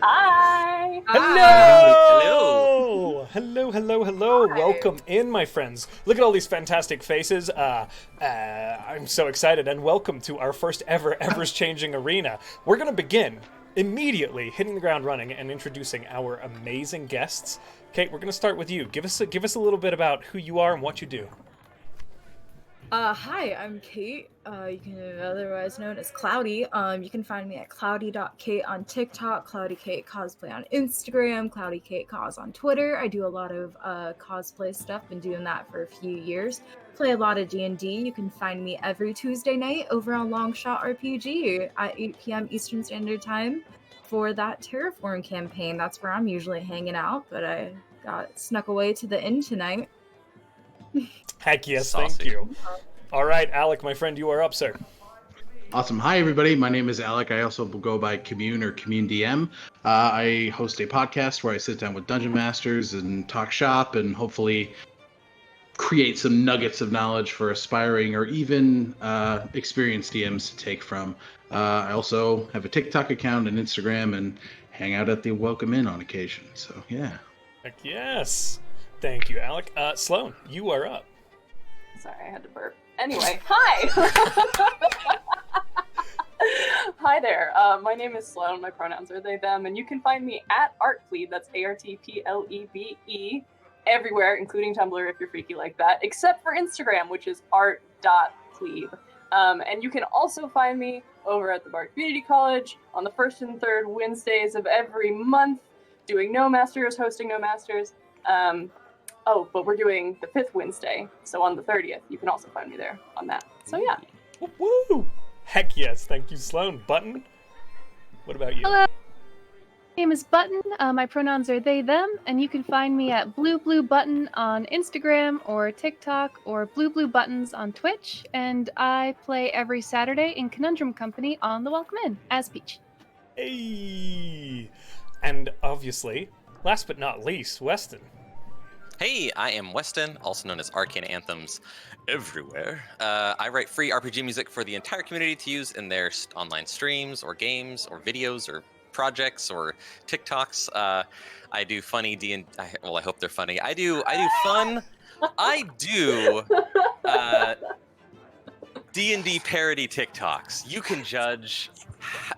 Hi! Hello! Hello. Hi. Welcome in, my friends. Look at all these fantastic faces. I'm so excited, and welcome to our first ever Ever's Changing Arena. We're going to begin immediately hitting the ground running and introducing our amazing guests. Kate, we're going to start with you. Give us a little bit about who you are and what you do. Hi, I'm Kate. You can otherwise known as Cloudy. You can find me at cloudy.kate on TikTok, Cloudy Kate Cosplay on Instagram, Cloudy Kate Cos on Twitter. I do a lot of cosplay stuff, been doing that for a few years. Play a lot of D&D. You can find me every Tuesday night over on Longshot RPG at 8 p.m. Eastern Standard Time for that Terraform campaign. That's where I'm usually hanging out, but I got snuck away to the inn tonight. Heck yes, Saucy. Thank you. All right, Alec, my friend, you are up, sir. Awesome. Hi, everybody. My name is Alec. I also go by Commune or Commune DM. I host a podcast where I sit down with dungeon masters and talk shop and hopefully create some nuggets of knowledge for aspiring or even experienced DMs to take from. I also have a TikTok account and Instagram and hang out at the Welcome Inn on occasion. So, yeah. Heck yes. Thank you, Alec. Sloan, you are up. Sorry, I had to burp. Anyway, hi! Hi there. My name is Sloan. My pronouns are they, them, and you can find me at Artplebe, that's ARTPLEBE, everywhere, including Tumblr if you're freaky like that, except for Instagram, which is art.plebe. And you can also find me over at the Bard Community College on the first and third Wednesdays of every month, doing No Masters, hosting No Masters. But we're doing the 5th Wednesday, so on the 30th, you can also find me there on that. So yeah. Woo! Heck yes, thank you, Sloan. Button, what about you? Hello. My name is Button. My pronouns are they, them, and you can find me at Blue Button on Instagram or TikTok or Blue Buttons on Twitch, and I play every Saturday in Conundrum Company on the Welcome Inn as Peach. Hey! And obviously, last but not least, Weston. Hey, I am Weston, also known as Arcane Anthems everywhere. I write free RPG music for the entire community to use in their online streams or games or videos or projects or TikToks. I do funny I hope they're funny. I do fun. I do D&D parody TikToks. You can judge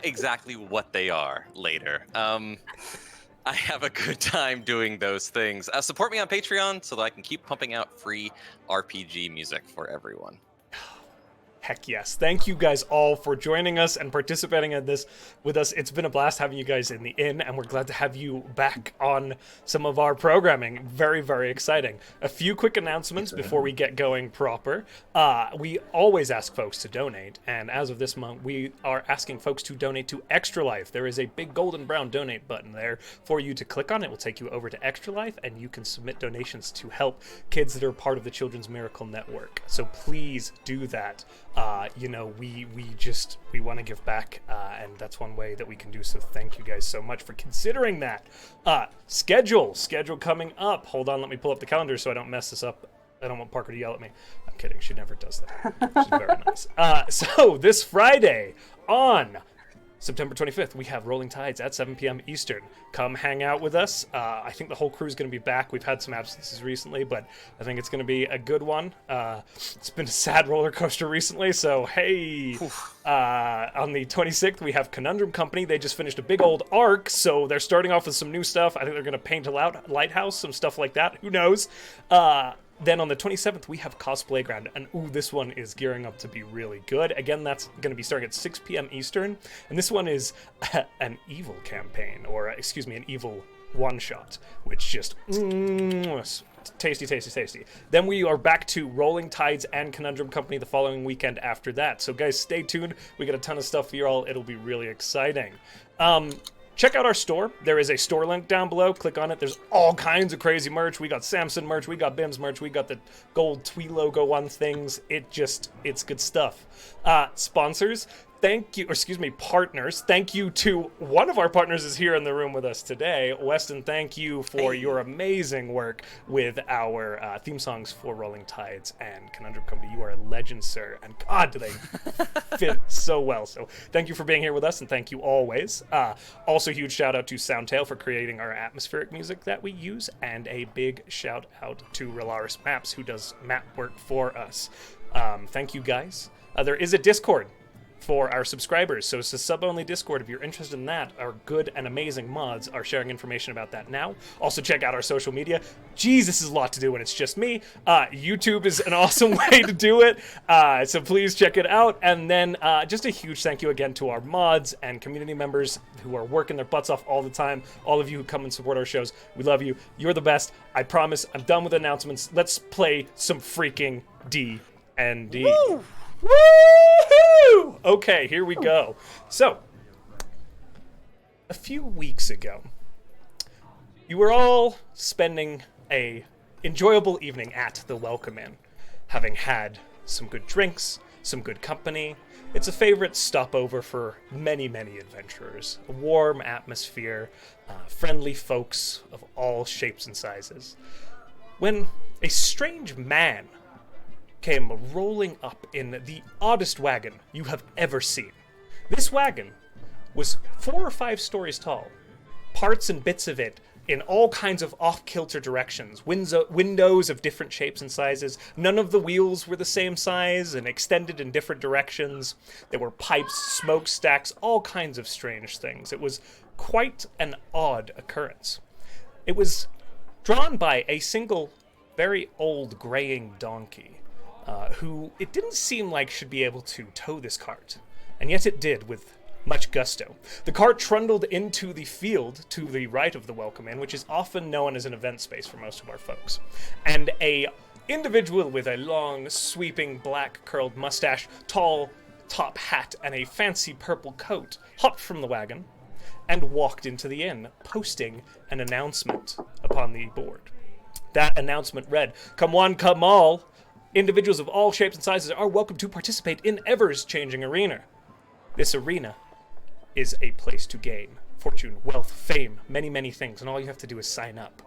exactly what they are later. I have a good time doing those things. Support me on Patreon so that I can keep pumping out free RPG music for everyone. Heck yes. Thank you guys all for joining us and participating in this with us. It's been a blast having you guys in the inn, and we're glad to have you back on some of our programming. Very, very exciting. A few quick announcements before we get going proper. We always ask folks to donate, and as of this month, we are asking folks to donate to Extra Life. There is a big golden brown donate button there for you to click on. It will take you over to Extra Life, and you can submit donations to help kids that are part of the Children's Miracle Network. So please do that. We want to give back, and that's one way that we can do so. Thank you guys so much for considering that. Schedule coming up. Hold on, let me pull up the calendar so I don't mess this up. I don't want Parker to yell at me. I'm kidding, she never does that. She's very nice. So this Friday on September 25th, we have Rolling Tides at 7 p.m. Eastern. Come hang out with us. I think the whole crew is going to be back. We've had some absences recently, but I think it's going to be a good one. It's been a sad roller coaster recently, so hey. On the 26th, we have Conundrum Company. They just finished a big old arc, so they're starting off with some new stuff. I think they're going to paint a lighthouse, some stuff like that. Who knows? Then on the 27th, we have Cosplay Ground, and this one is gearing up to be really good. Again, that's going to be starting at 6 p.m. Eastern, and this one is an evil campaign, or an evil one-shot, which just tasty. Then we are back to Rolling Tides and Conundrum Company the following weekend after that. So guys, stay tuned. We got a ton of stuff for you all. It'll be really exciting. Check out our store. There is a store link down below. Click on it. There's all kinds of crazy merch. We got Samson merch. We got Bim's merch. We got the gold Twee logo on things. It's good stuff. Sponsors. thank you, or excuse me, partners. Thank you to one of our partners is here in the room with us today. Weston, thank you for your amazing work with our theme songs for Rolling Tides and Conundrum Company. You are a legend, sir, and God, do they fit so well. So thank you for being here with us, and thank you always. Also, huge shout out to Soundtail for creating our atmospheric music that we use, and a big shout out to Relaris Maps, who does map work for us. Thank you, guys. There is a Discord for our subscribers, so it's a sub-only Discord. If you're interested in that, our good and amazing mods are sharing information about that now. Also, check out our social media. Jeez, this is a lot to do when it's just me. YouTube is an awesome way to do it, so please check it out. And then just a huge thank you again to our mods and community members who are working their butts off all the time. All of you who come and support our shows, we love you. You're the best. I promise. I'm done with announcements. Let's play some freaking D&D. Woo! Woo! Okay, here we go. So, a few weeks ago, you were all spending a enjoyable evening at the Welcome Inn, having had some good drinks, some good company. It's a favorite stopover for many, many adventurers. A warm atmosphere, friendly folks of all shapes and sizes. When a strange man came rolling up in the oddest wagon you have ever seen. This wagon was 4 or 5 stories tall, parts and bits of it in all kinds of off-kilter directions, windows of different shapes and sizes. None of the wheels were the same size and extended in different directions. There were pipes, smokestacks, all kinds of strange things. It was quite an odd occurrence. It was drawn by a single, very old graying donkey, who it didn't seem like should be able to tow this cart, and yet it did with much gusto. The cart trundled into the field to the right of the Welcome Inn, which is often known as an event space for most of our folks, and a individual with a long, sweeping, black curled mustache, tall top hat, and a fancy purple coat hopped from the wagon and walked into the inn, posting an announcement upon the board. That announcement read, "Come one, come all. Individuals of all shapes and sizes are welcome to participate in Ever's changing arena. This arena is a place to gain fortune, wealth, fame, many, many things, and all you have to do is sign up."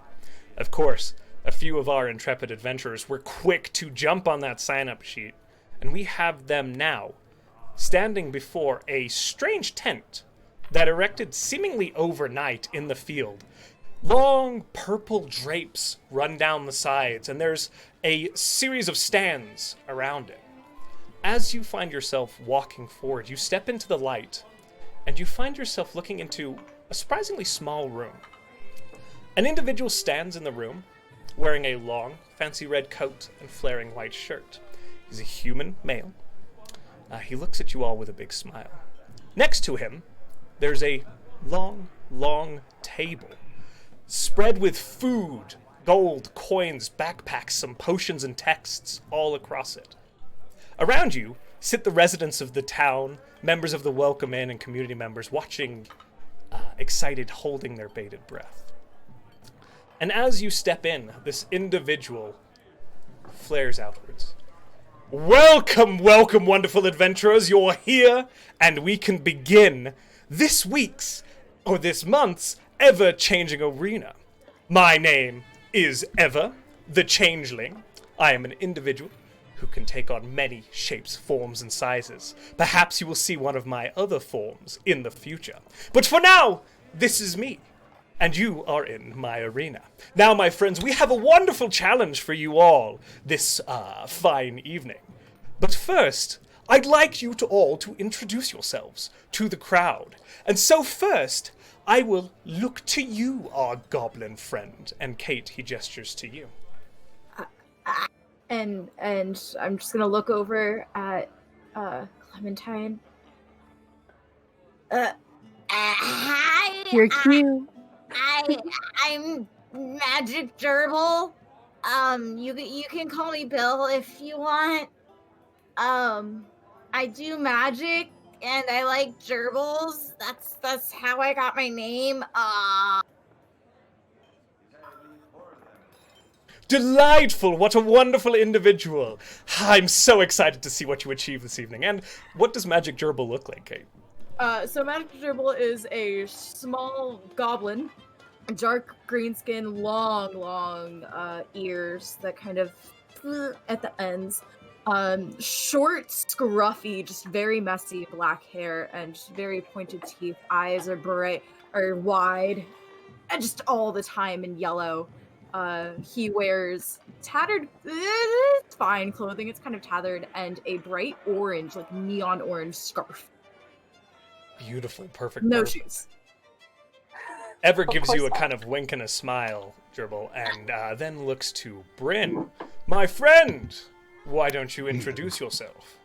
Of course, a few of our intrepid adventurers were quick to jump on that sign-up sheet, and we have them now standing before a strange tent that erected seemingly overnight in the field. Long purple drapes run down the sides, and there's a series of stands around it. As you find yourself walking forward, you step into the light, and you find yourself looking into a surprisingly small room. An individual stands in the room, wearing a long, fancy red coat and flaring white shirt. He's a human male. He looks at you all with a big smile. Next to him, there's a long, long table, spread with food, gold, coins, backpacks, some potions and texts all across it. Around you sit the residents of the town, members of the Welcome Inn, and community members watching, excited, holding their bated breath. And as you step in, this individual flares outwards. "Welcome, welcome, wonderful adventurers. You're here, and we can begin this week's, or this month's, ever-changing arena. My name is Ever, the Changeling. I am an individual who can take on many shapes, forms, and sizes. Perhaps you will see one of my other forms in the future. But for now, this is me, and you are in my arena. Now, my friends, we have a wonderful challenge for you all this fine evening. But first, I'd like you to all to introduce yourselves to the crowd. And so first, I will look to you, our goblin friend." And Kate, he gestures to you. And I'm just gonna look over at Clementine. Hi. You're cute. I'm Magic Gerbil. You can call me Bill if you want. I do magic and I like gerbils. That's how I got my name. Delightful! What a wonderful individual! I'm so excited to see what you achieve this evening. And what does Magic Gerbil look like, Kate? So Magic Gerbil is a small goblin, dark green skin, long ears that kind of at the ends. Short, scruffy, just very messy black hair and just very pointed teeth. Eyes are wide, and just all the time in yellow. He wears tattered, fine clothing. It's kind of tattered, and a bright orange, like neon orange scarf. Beautiful, perfect. No perfect. shoes. Ever gives you a kind of wink and a smile, Gerbil, and then looks to Bryn. My friend! Why don't you introduce yourself?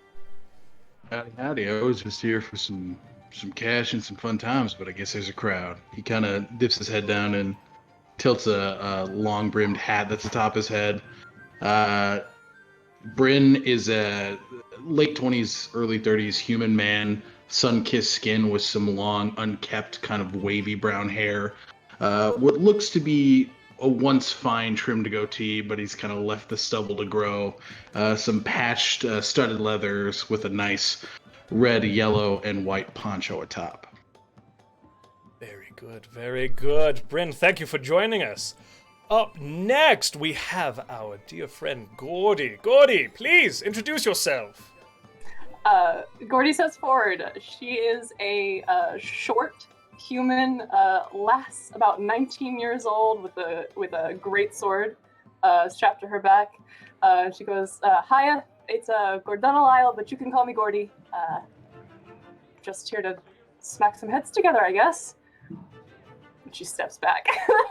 Howdy. I was just here for some cash and some fun times, but I guess there's a crowd. He kind of dips his head down and tilts a long-brimmed hat that's atop his head. Bryn is a late 20s, early 30s human man, sun-kissed skin with some long, unkept, kind of wavy brown hair. What looks to be a once fine trimmed goatee, but he's kind of left the stubble to grow. Some patched, studded leathers with a nice red, yellow, and white poncho atop. Very good, very good. Bryn, thank you for joining us. Up next, we have our dear friend Gordy. Gordy, please introduce yourself. Gordy steps forward. She is a short human lass, about 19 years old, with a great sword strapped to her back. She goes, "Hiya, it's Gordana Lyle, but you can call me Gordy. Just here to smack some heads together, I guess." And she steps back.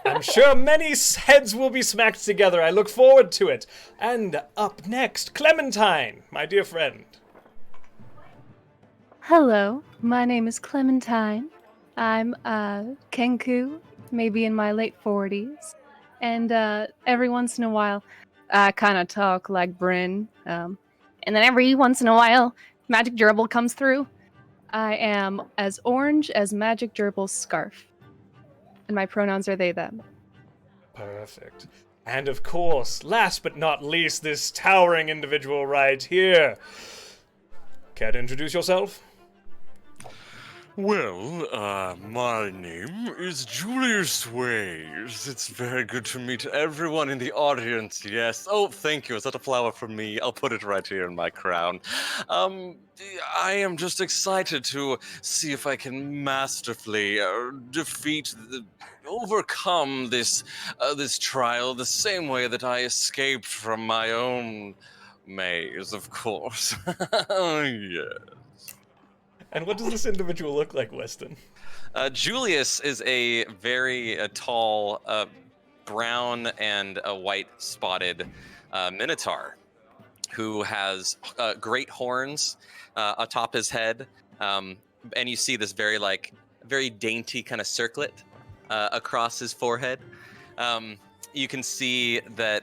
I'm sure many heads will be smacked together. I look forward to it. And up next, Clementine, my dear friend. Hello, my name is Clementine. I'm Kenku, maybe in my late 40s. And every once in a while, I kind of talk like Bryn. And then every once in a while, Magic Gerbil comes through. I am as orange as Magic Gerbil's scarf. And my pronouns are they, them. Perfect. And of course, last but not least, this towering individual right here. Care to introduce yourself? Well, my name is Julius Ways. It's very good to meet everyone in the audience, yes. Oh, thank you. Is that a flower for me? I'll put it right here in my crown. I am just excited to see if I can masterfully overcome this trial the same way that I escaped from my own maze, of course. Yeah. And what does this individual look like, Weston? Julius is a very tall, brown and white spotted minotaur who has great horns atop his head, and you see this very dainty kind of circlet across his forehead. You can see that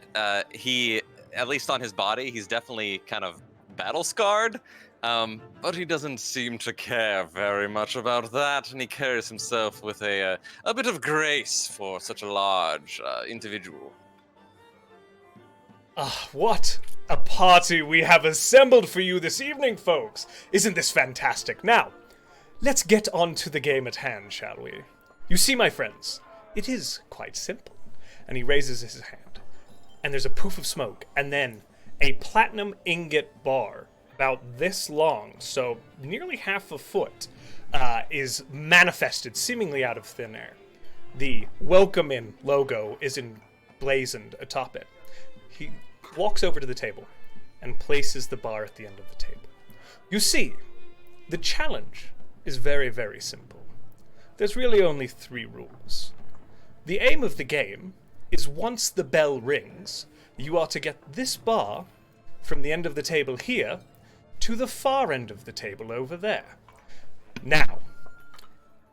he, at least on his body, he's definitely kind of battle scarred. But he doesn't seem to care very much about that, and he carries himself with a bit of grace for such a large individual. What a party we have assembled for you this evening, folks! Isn't this fantastic? Now, let's get on to the game at hand, shall we? You see, my friends, it is quite simple. And he raises his hand, and there's a poof of smoke, and then a platinum ingot bar about this long, so nearly half a foot, is manifested seemingly out of thin air. The Welcome In logo is emblazoned atop it. He walks over to the table and places the bar at the end of the table. You see, the challenge is very, very simple. There's really only 3 rules. The aim of the game is once the bell rings, you are to get this bar from the end of the table here to the far end of the table over there. Now,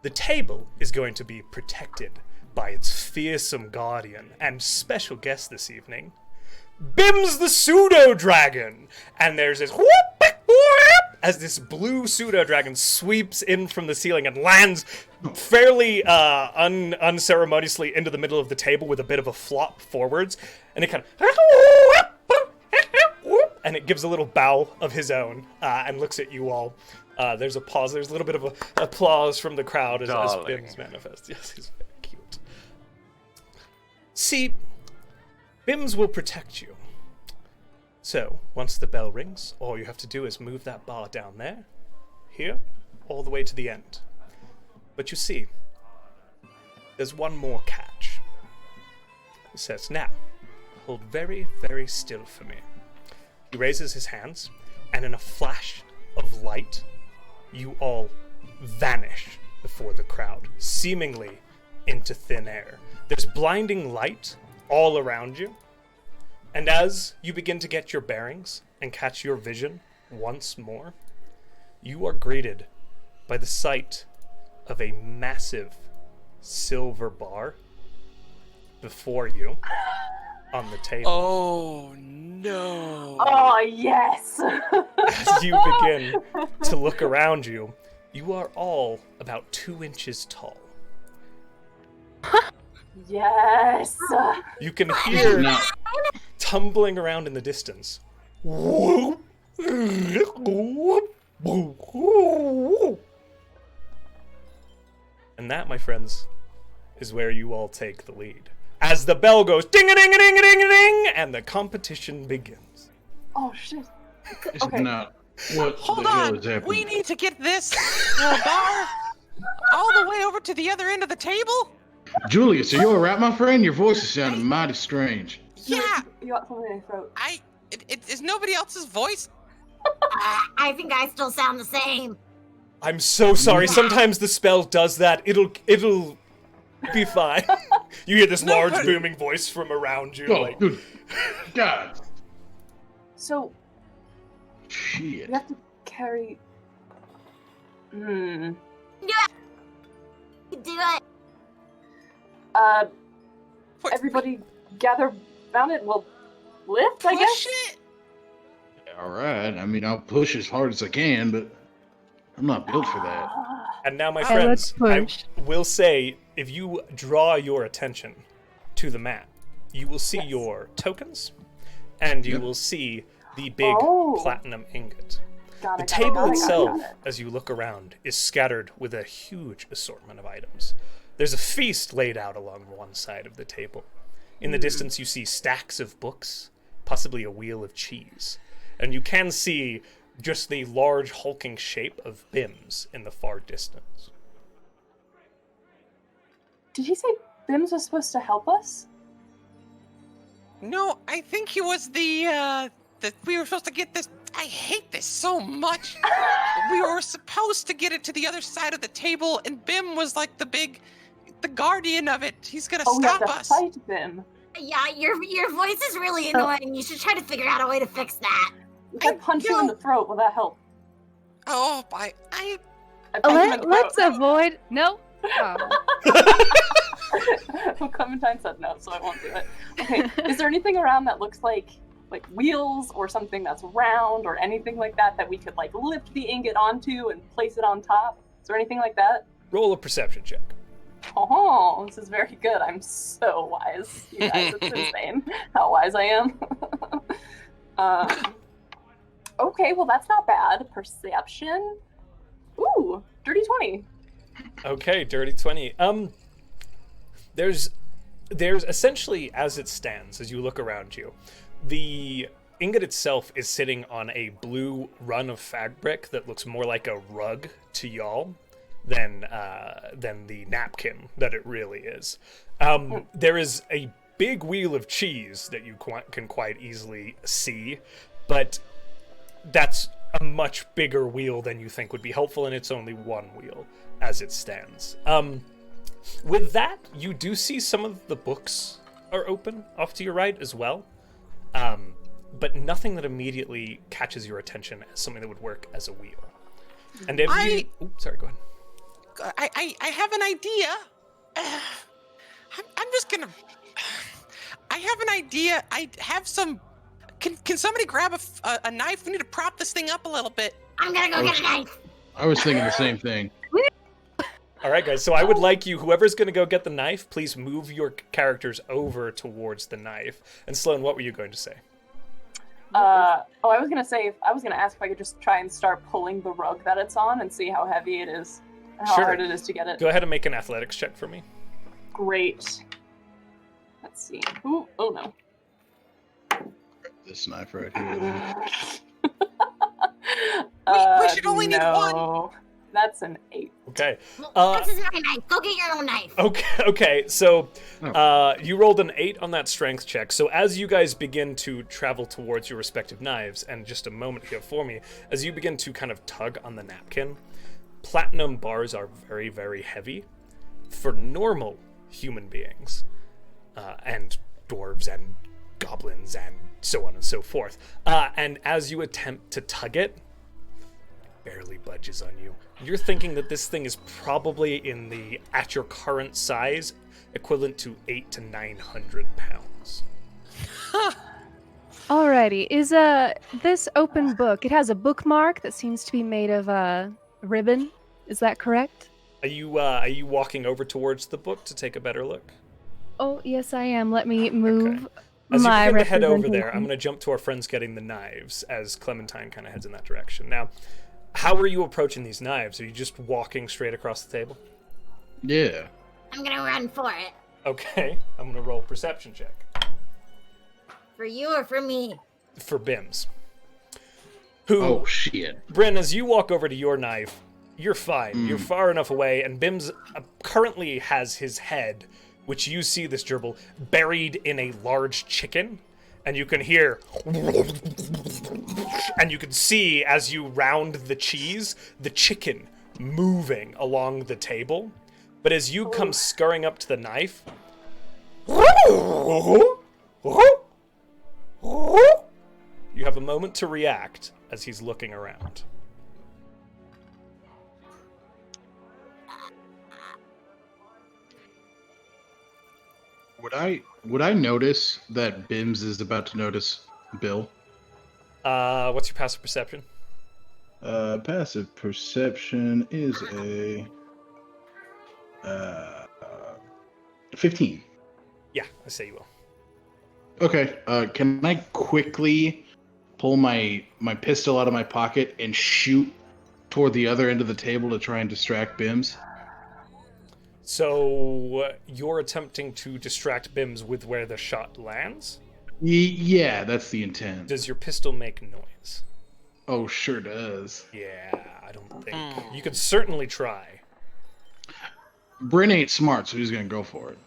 the table is going to be protected by its fearsome guardian and special guest this evening, Bims the Pseudo-dragon. And there's this whoop, whoop, as this blue pseudo-dragon sweeps in from the ceiling and lands fairly unceremoniously into the middle of the table with a bit of a flop forwards, and it kind of... and it gives a little bow of his own and looks at you all. There's a pause. There's a little bit of applause from the crowd as Bims manifests. Yes, he's very cute. See, Bims will protect you. So, once the bell rings, all you have to do is move that bar down there, here, all the way to the end. But you see, there's one more catch. He says, now, hold very, very still for me. He raises his hands, and in a flash of light, you all vanish before the crowd, seemingly into thin air. There's blinding light all around you, and as you begin to get your bearings and catch your vision once more, you are greeted by the sight of a massive silver bar before you on the table. Oh, no. Oh, yes. As you begin to look around you, you are all about 2 inches tall. Yes. You can hear tumbling around in the distance. And that, my friends, is where you all take the lead. As the bell goes ding-a-ding-a-ding-a-ding-a-ding, and the competition begins. Oh, shit. It's Okay. not. What Hold the hell on, is happening? we need to get this bar all the way over to the other end of the table? Julius, are you alright, my friend? Your voice is sounding mighty strange. Yeah, You got something in your throat. is nobody else's voice? I think I still sound the same. I'm so sorry. Sometimes the spell does that. It'll be fine. You hear this large booming voice from around you. Oh, Like, good God. So, Shit. you have to carry... You can do it. What- Everybody gather around it and we'll lift, I Push guess? it? Alright, I mean, I'll push as hard as I can, but I'm not built for that. and now, my Okay, let's friends, I push. will say, if you draw your attention to the map, you will see your tokens, and you Yep. will see the big platinum ingot. Got The it, got it, table got it, itself, got it. as you look around, is scattered with a huge assortment of items. There's a feast laid out along one side of the table. In the distance, you see stacks of books, possibly a wheel of cheese. And you can see just the large hulking shape of Bims in the far distance. Did he say Bims was supposed to help us? No, I think he was the we were supposed to get this. I hate this so much. We were supposed to get it to the other side of the table, and Bim was like the guardian of it. He's gonna Oh, we have stop to us. fight Bim. Yeah, your voice is really annoying. You should try to figure out a way to fix that. If I punch you in the throat, will that help? Oh, I I punch you in the Let's throat. avoid. No. Oh. Clementine said no, so I won't do it. Okay, is there anything around that looks like wheels or something that's round or anything like that that we could like lift the ingot onto and place it on top? Is there anything like that? Roll a perception check. Oh, this is very good. I'm so wise. You guys, it's insane how wise I am. Okay, well that's not bad. Perception. Ooh, dirty 20. Okay, dirty 20. There's essentially, as it stands, as you look around you, the ingot itself is sitting on a blue run of fabric that looks more like a rug to y'all than the napkin that it really is. There is a big wheel of cheese that you can quite easily see, but that's a much bigger wheel than you think would be helpful, and it's only one wheel as it stands. With that, you do see some of the books are open off to your right as well, but nothing that immediately catches your attention as something that would work as a wheel. And if you... sorry, go ahead. I have an idea. I'm just gonna. I have an idea. I have some. Can somebody grab a knife? We need to prop this thing up a little bit. I'm gonna go get a knife. I was thinking the same thing. All right, guys. So I would like you, whoever's going to go get the knife, please move your characters over towards the knife. And Sloan, what were you going to say? I was gonna ask if I could just try and start pulling the rug that it's on and see how heavy it is, how hard it is to get it. Go ahead and make an athletics check for me. Great. Let's see. Ooh, oh no. This knife right here. We should only need one. That's an 8. Okay. This is my knife. Go get your own knife. Okay. So you rolled an 8 on that strength check. So as you guys begin to travel towards your respective knives, and just a moment here for me, as you begin to kind of tug on the napkin, platinum bars are very, very heavy for normal human beings, and dwarves and goblins and so on and so forth. And as you attempt to tug it, barely budges on you. You're thinking that this thing is probably at your current size, equivalent to 800 to 900 pounds. Alrighty, is this open book? It has a bookmark that seems to be made of ribbon. Is that correct? Are you walking over towards the book to take a better look? Oh yes, I am. Let me move. As you My begin to head over there, representation. I'm going to jump to our friends getting the knives as Clementine kind of heads in that direction. Now, how are you approaching these knives? Are you just walking straight across the table? Yeah. I'm gonna run for it. Okay, I'm going to roll a perception check. For you or for me? For Bims. Oh, shit. Bryn, as you walk over to your knife, you're fine. You're far enough away, and Bims currently has his head, which you see this gerbil, buried in a large chicken, and you can hear, and you can see as you round the cheese, the chicken moving along the table. But as you come scurrying up to the knife, you have a moment to react as he's looking around. Would I notice that Bims is about to notice Bill? What's your passive perception? Passive perception is a 15. Yeah, I say you will. Okay. Can I quickly pull my pistol out of my pocket and shoot toward the other end of the table to try and distract Bims? So you're attempting to distract Bims with where the shot lands? Yeah, that's the intent. Does your pistol make noise? Oh, sure does. Yeah, I don't think. You could certainly try. Bryn ain't smart, so he's gonna go for it.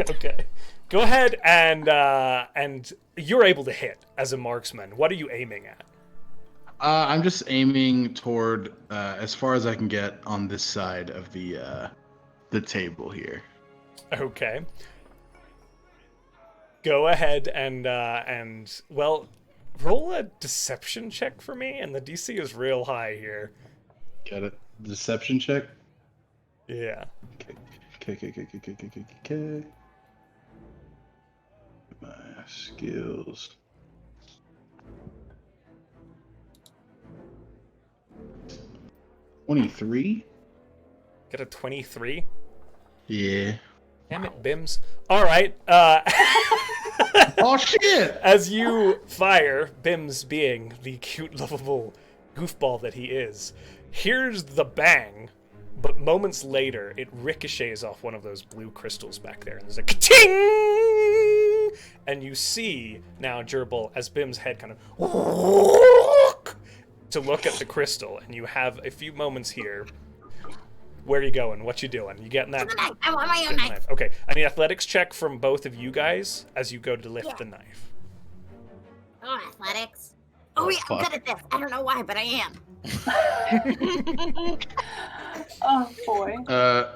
Okay. Go ahead and you're able to hit as a marksman. What are you aiming at? I'm just aiming toward as far as I can get on this side of the table here. Okay. Go ahead and well, roll a deception check for me, and the DC is real high here. Got it. Deception check. Yeah. Okay. My skills. 23. Get a 23. Yeah. Damn it, Bims. All right. Oh shit! As you fire, Bims being the cute, lovable goofball that he is, here's the bang, but moments later, it ricochets off one of those blue crystals back there, and there's a ka-ting! And you see now Gerbil as Bim's head kind of to look at the crystal, and you have a few moments here. Where are you going? What you doing? You getting that? I want my own knife. Okay, I need athletics check from both of you guys as you go to lift the knife. Oh, athletics. Oh, yeah, I'm good at this. I don't know why, but I am. Oh, boy.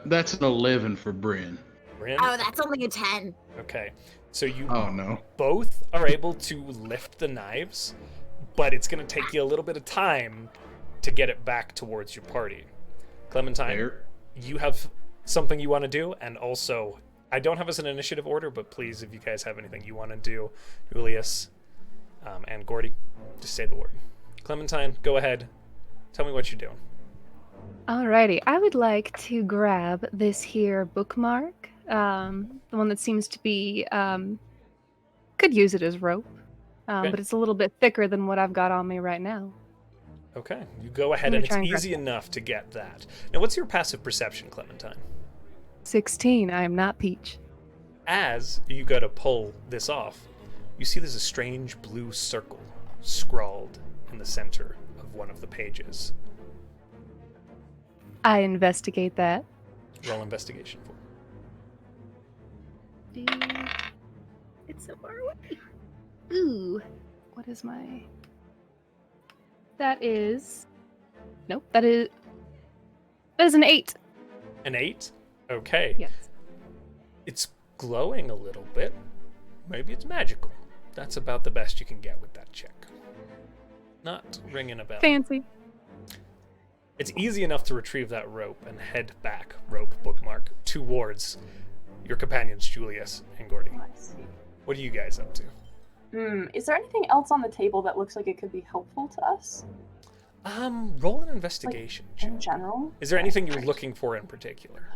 That's an 11 for Bryn. Bryn? Oh, that's only a 10. Okay, so you Oh no. both are able to lift the knives, but it's going to take you a little bit of time to get it back towards your party. Clementine, Fair. you have something you want to do, and also, I don't have us an initiative order, but please, if you guys have anything you want to do, Julius and Gordy, just say the word. Clementine, go ahead. Tell me what you're doing. Alrighty, I would like to grab this here bookmark, the one that seems to be, could use it as rope, Okay. but it's a little bit thicker than what I've got on me right now. Okay, you go ahead, I'm and gonna it's try and easy grab enough to get that. Now, what's your passive perception, Clementine? 16, I am not Peach. As you go to pull this off, you see there's a strange blue circle scrawled in the center of one of the pages. I investigate that. Roll investigation for it. It's so far away. Ooh, what is my... That is... Nope, that is an 8. An 8? Okay. Yes. It's glowing a little bit. Maybe it's magical. That's about the best you can get with that check. Not ringing a bell. Fancy. It's easy enough to retrieve that rope and head back, rope bookmark, towards your companions, Julius and Gordy. I see. What are you guys up to? Is there anything else on the table that looks like it could be helpful to us? Roll an investigation check. In general? Is there anything you're looking for in particular?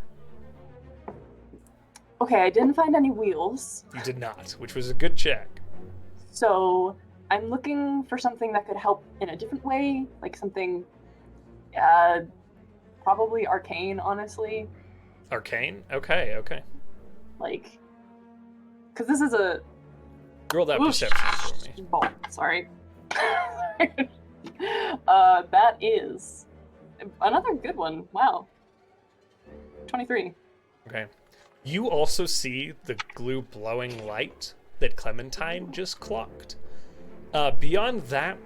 Okay, I didn't find any wheels. You did not, which was a good check. So I'm looking for something that could help in a different way, like something probably arcane, honestly. Arcane? Okay, okay. Like, because this is a... Roll that Oof. perception for me. Oh, sorry. That is another good one. Wow. 23. Okay. You also see the glue blowing light that Clementine just clocked. Beyond that,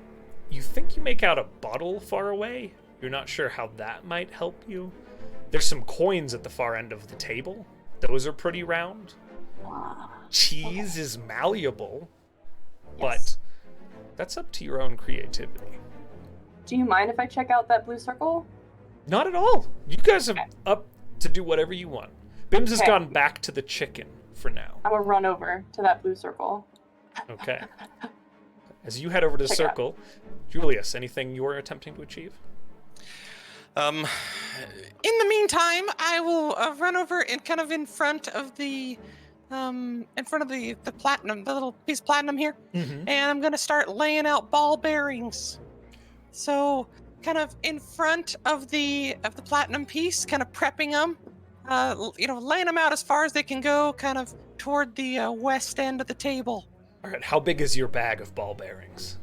you think you make out a bottle far away. You're not sure how that might help you. There's some coins at the far end of the table. Those are pretty round. Cheese is malleable, but that's up to your own creativity. Do you mind if I check out that blue circle? Not at all. You guys are up to do whatever you want. Bims has Okay. gone back to the chicken for now. I'm gonna run over to that blue circle. Okay. As you head over to the Check out. circle, Julius, anything you're attempting to achieve? In the meantime, I will run over and kind of in front of the platinum, the little piece of platinum here, Mm-hmm. and I'm gonna start laying out ball bearings. So, kind of in front of the platinum piece, kind of prepping them, laying them out as far as they can go, kind of toward the west end of the table. All right, how big is your bag of ball bearings?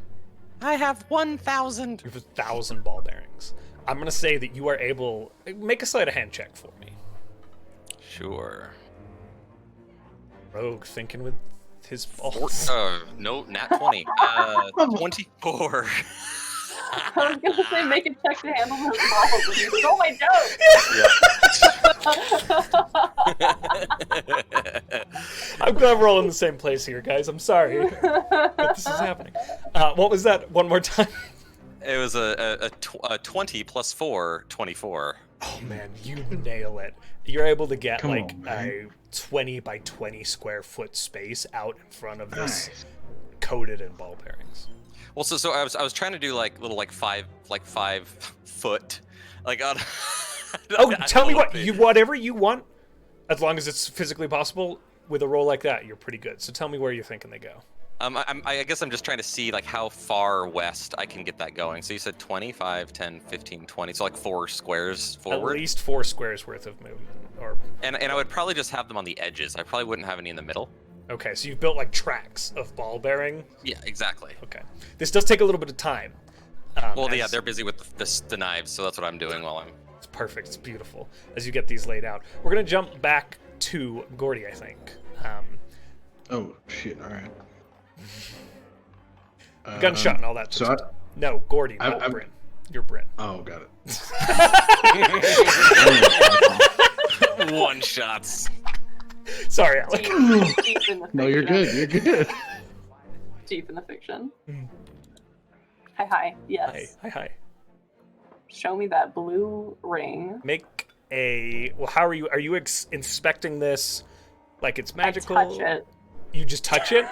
I have 1,000. You have 1,000 ball bearings. I'm going to say that you are able... Make a sleight of hand check for me. Sure. Rogue thinking with his balls. No, nat 20. 24. I was gonna say make a check to handle those balls, and you stole my joke! I'm glad we're all in the same place here, guys. I'm sorry that this is happening. What was that? One more time. It was a 20 plus 4, 24. Oh, man, you nail it. You're able to get, Come like, on, a man. 20 by 20 square foot space out in front of this, Nice. coated in ball bearings. Well, so I was trying to do like little 5 foot, like on. Oh, tell me what whatever you want, as long as it's physically possible. With a roll like that, you're pretty good. So tell me where you're thinking they go. I guess I'm just trying to see like how far west I can get that going. So you said 25, 10, 15, 20. So like 4 squares forward. At least 4 squares worth of movement. Or And I would probably just have them on the edges. I probably wouldn't have any in the middle. okay, so you've built like tracks of ball bearing. Yeah, exactly. Okay, this does take a little bit of time. Well, yeah, as- they're busy with the knives, so that's what I'm doing while I'm. It's perfect. It's beautiful as you get these laid out. We're gonna jump back to Gordy, I think. Oh shit! All right. Gunshot and all that. So sort of stuff. No, Gordy, I- not I'm- Bryn. You're Bryn. Oh, got it. One shots. Sorry, Alec. Deep in the fiction. No, you're good. You're good. Deep in the fiction. Mm. Hi. Yes. Hi. Show me that blue ring. Make a. Well, how are you? Are you inspecting this like it's magical? I touch it. You just touch it?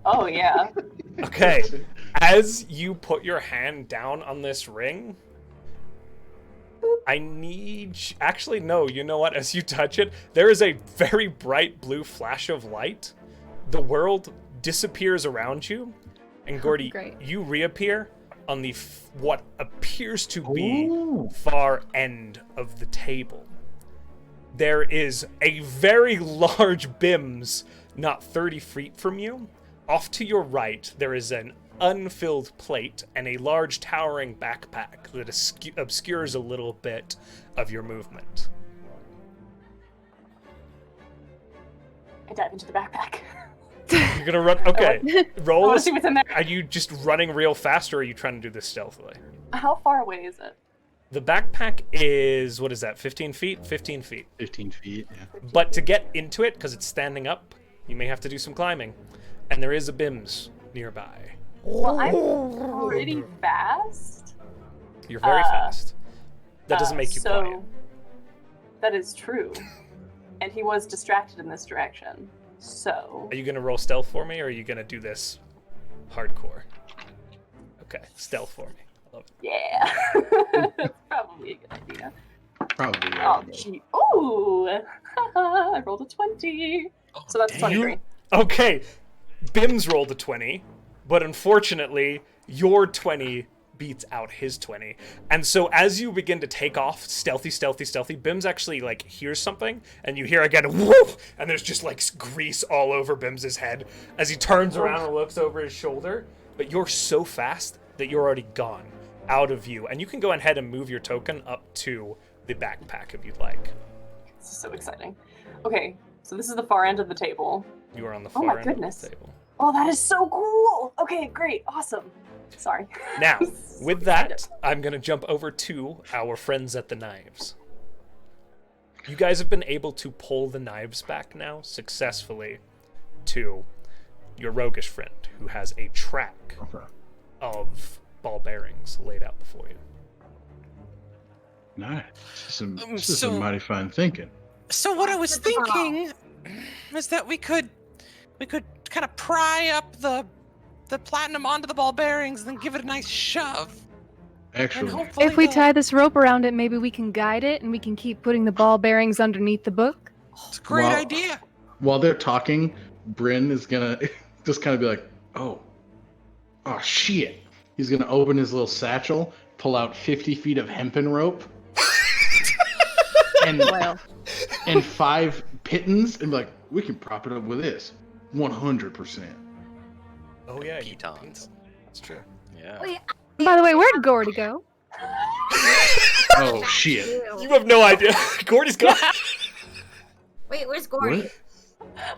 Oh yeah. Okay. As you put your hand down on this ring, I need... Actually, no, you know what? As you touch it, there is a very bright blue flash of light. The world disappears around you, and Gordy, you reappear on the what appears to be far end of the table. There is a very large Bims not 30 feet from you. Off to your right, there is an unfilled plate and a large towering backpack that obscures a little bit of your movement. I dive into the backpack. You're gonna run? Okay. Roll. I wanna see what's in there. Are you just running real fast, or are you trying to do this stealthily? How far away is it? The backpack is, what is that, 15 feet? 15 feet. 15 feet, yeah. But to get into it, because it's standing up, you may have to do some climbing. And there is a Bims nearby. Well, I'm pretty fast. You're very fast. That doesn't make you quiet. That is true. And he was distracted in this direction. So... Are you going to roll stealth for me, or are you going to do this hardcore? Okay, stealth for me. I love it. Yeah. That's probably a good idea. Probably. Oh, gee. Ooh! I rolled a 20. So that's 23. Okay, Bims rolled a 20, but unfortunately, your 20 beats out his 20. And so as you begin to take off, stealthy, Bims actually, like, hears something, and you hear again, woof! And there's just, like, grease all over Bims's head as he turns around and looks over his shoulder. But you're so fast that you're already gone, out of view. And you can go ahead and move your token up to the backpack if you'd like. This is so exciting. Okay, so this is the far end of the table. You are on the far end of the table. Oh, that is so cool! Okay, great, awesome. Sorry. Now, with that, I'm going to jump over to our friends at the knives. You guys have been able to pull the knives back now successfully to your roguish friend, who has a track of ball bearings laid out before you. Nice. This is some mighty fine thinking. So what I was thinking is that we could kind of pry up the platinum onto the ball bearings and then give it a nice shove. Actually, if we tie this rope around it, maybe we can guide it and we can keep putting the ball bearings underneath the book. It's a great idea. While they're talking, Bryn is gonna just kind of be like, oh shit. He's gonna open his little satchel, pull out 50 feet of hempen rope, and 5 pittons, and be like, we can prop it up with this. 100%. Oh yeah, pitons. That's true. Yeah. Wait, By the way, where'd Gordy go? Oh shit. You have no idea. Gordy's gone. wait, where's Gordy? What?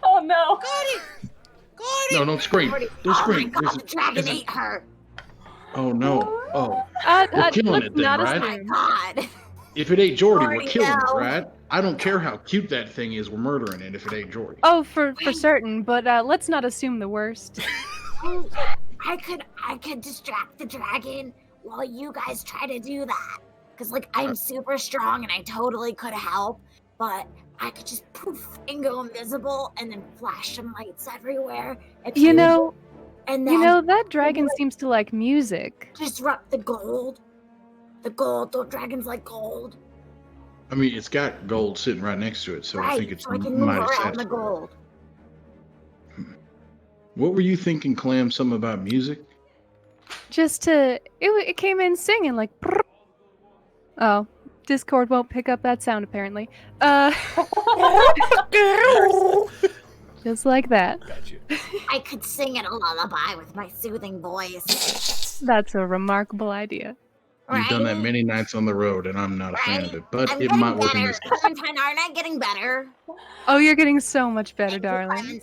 Oh no! Gordy! No, don't scream. Gordy. Don't Oh scream. my god, the dragon ate her. Oh no. Oh. We're killing it then, not right? Oh my god. If it ain't Jordy, we're Jordy, killing no. it, right? I don't care how cute that thing is, we're murdering it if it ain't Jordy. Oh, for certain, but let's not assume the worst. Oh, I could distract the dragon while you guys try to do that. Cause like I'm super strong and I totally could help, but I could just poof and go invisible and then flash some lights everywhere. You know, and then that dragon seems to like music. disrupt the gold. The dragons like gold. I mean, it's got gold sitting right next to it, so I think it's so I can move mighty around the satisfying. gold. What were you thinking, Clam? Something about music? It came in singing like. Prrr. Oh, Discord won't pick up that sound apparently. Just like that. Got you. I could sing it a lullaby with my soothing voice. That's a remarkable idea. You've done that Right? many nights on the road, and I'm not a fan of it, but I'm it getting might work in better. this case. Clementine, aren't I getting better? Oh, you're getting so much better, Thank you, darling.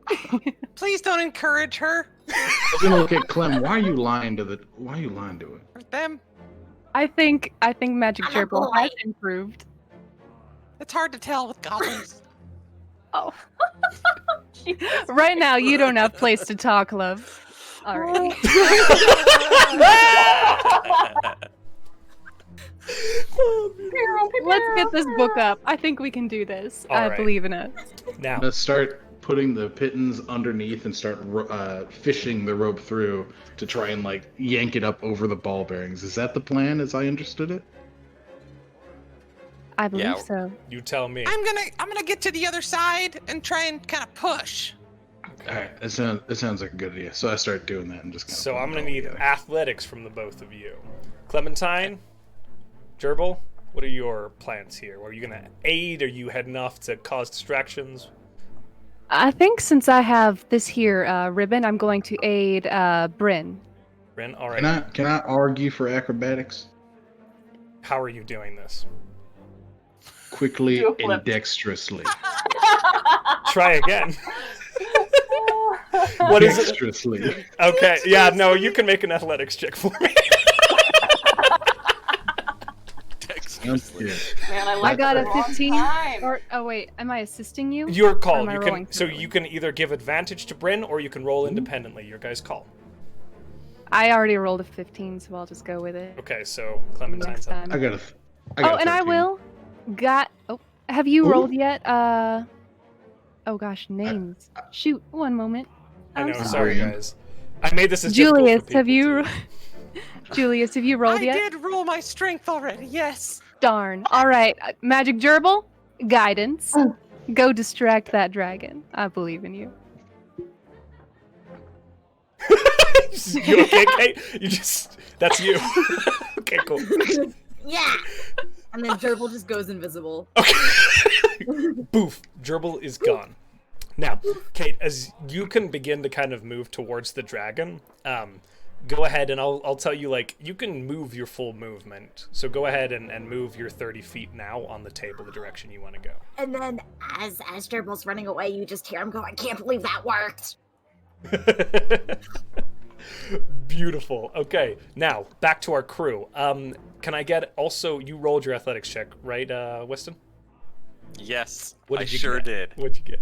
Clementine. Please don't encourage her I'm gonna look at Clem. Why are you lying to it? or them. I think Magic I'm a Gerbil boy. has improved. It's hard to tell with goblins. Oh. Jesus. Right now, you don't have place to talk, love. All right. Let's get this book up. I think we can do this. All I right. believe in it. Now, Let's start putting the pittons underneath and start fishing the rope through to try and like yank it up over the ball bearings. Is that the plan, as I understood it? I believe Yeah. so. You tell me. I'm gonna get to the other side and try and kind of push. All right, that sounds like a good idea. So I start doing that and just kind of. So I'm gonna need athletics from the both of you. Clementine, Gerbil, what are your plans here? Are you gonna aid? Are you heading off to cause distractions? I think since I have this here ribbon, I'm going to aid Bryn. Bryn, all right. Can I argue for acrobatics? How are you doing this? Quickly Do a and flip. dexterously. Try again. What is it? Dexterously. Okay, yeah, no, you can make an athletics check for me. Yeah. Man, I I like got the a wrong 15. time. Or oh wait, am I assisting you? Your Or call. am I You rolling can so through? you can either give advantage to Bryn or you can roll independently. Your guys' call. I already rolled a 15, so I'll just go with it. Okay, so Clementine's Next up. time. I got a Oh, and I 13. will. Have you Ooh. rolled yet? Oh gosh, names. Shoot, one moment. I know, I'm sorry sorry. guys. I made this as difficult Julius, for have people, you? too. Julius, have you rolled I yet? did roll my strength already. Yes. Darn. All right, Magic Gerbil, guidance. Go distract that dragon. I believe in you. You okay, Kate? That's you. Okay, cool. Yeah. And then Gerbil just goes invisible. Boof. Gerbil is gone. Now, Kate, as you can begin to kind of move towards the dragon, go ahead and I'll tell you, like, you can move your full movement. So go ahead and move your 30 feet now on the table the direction you want to go. And then as Gerbil's running away, you just hear him go, I can't believe that worked. Beautiful. Okay, now back to our crew. Can I get also? You rolled your athletics check, right, Weston? Yes, What I did you sure get? did. What'd you get?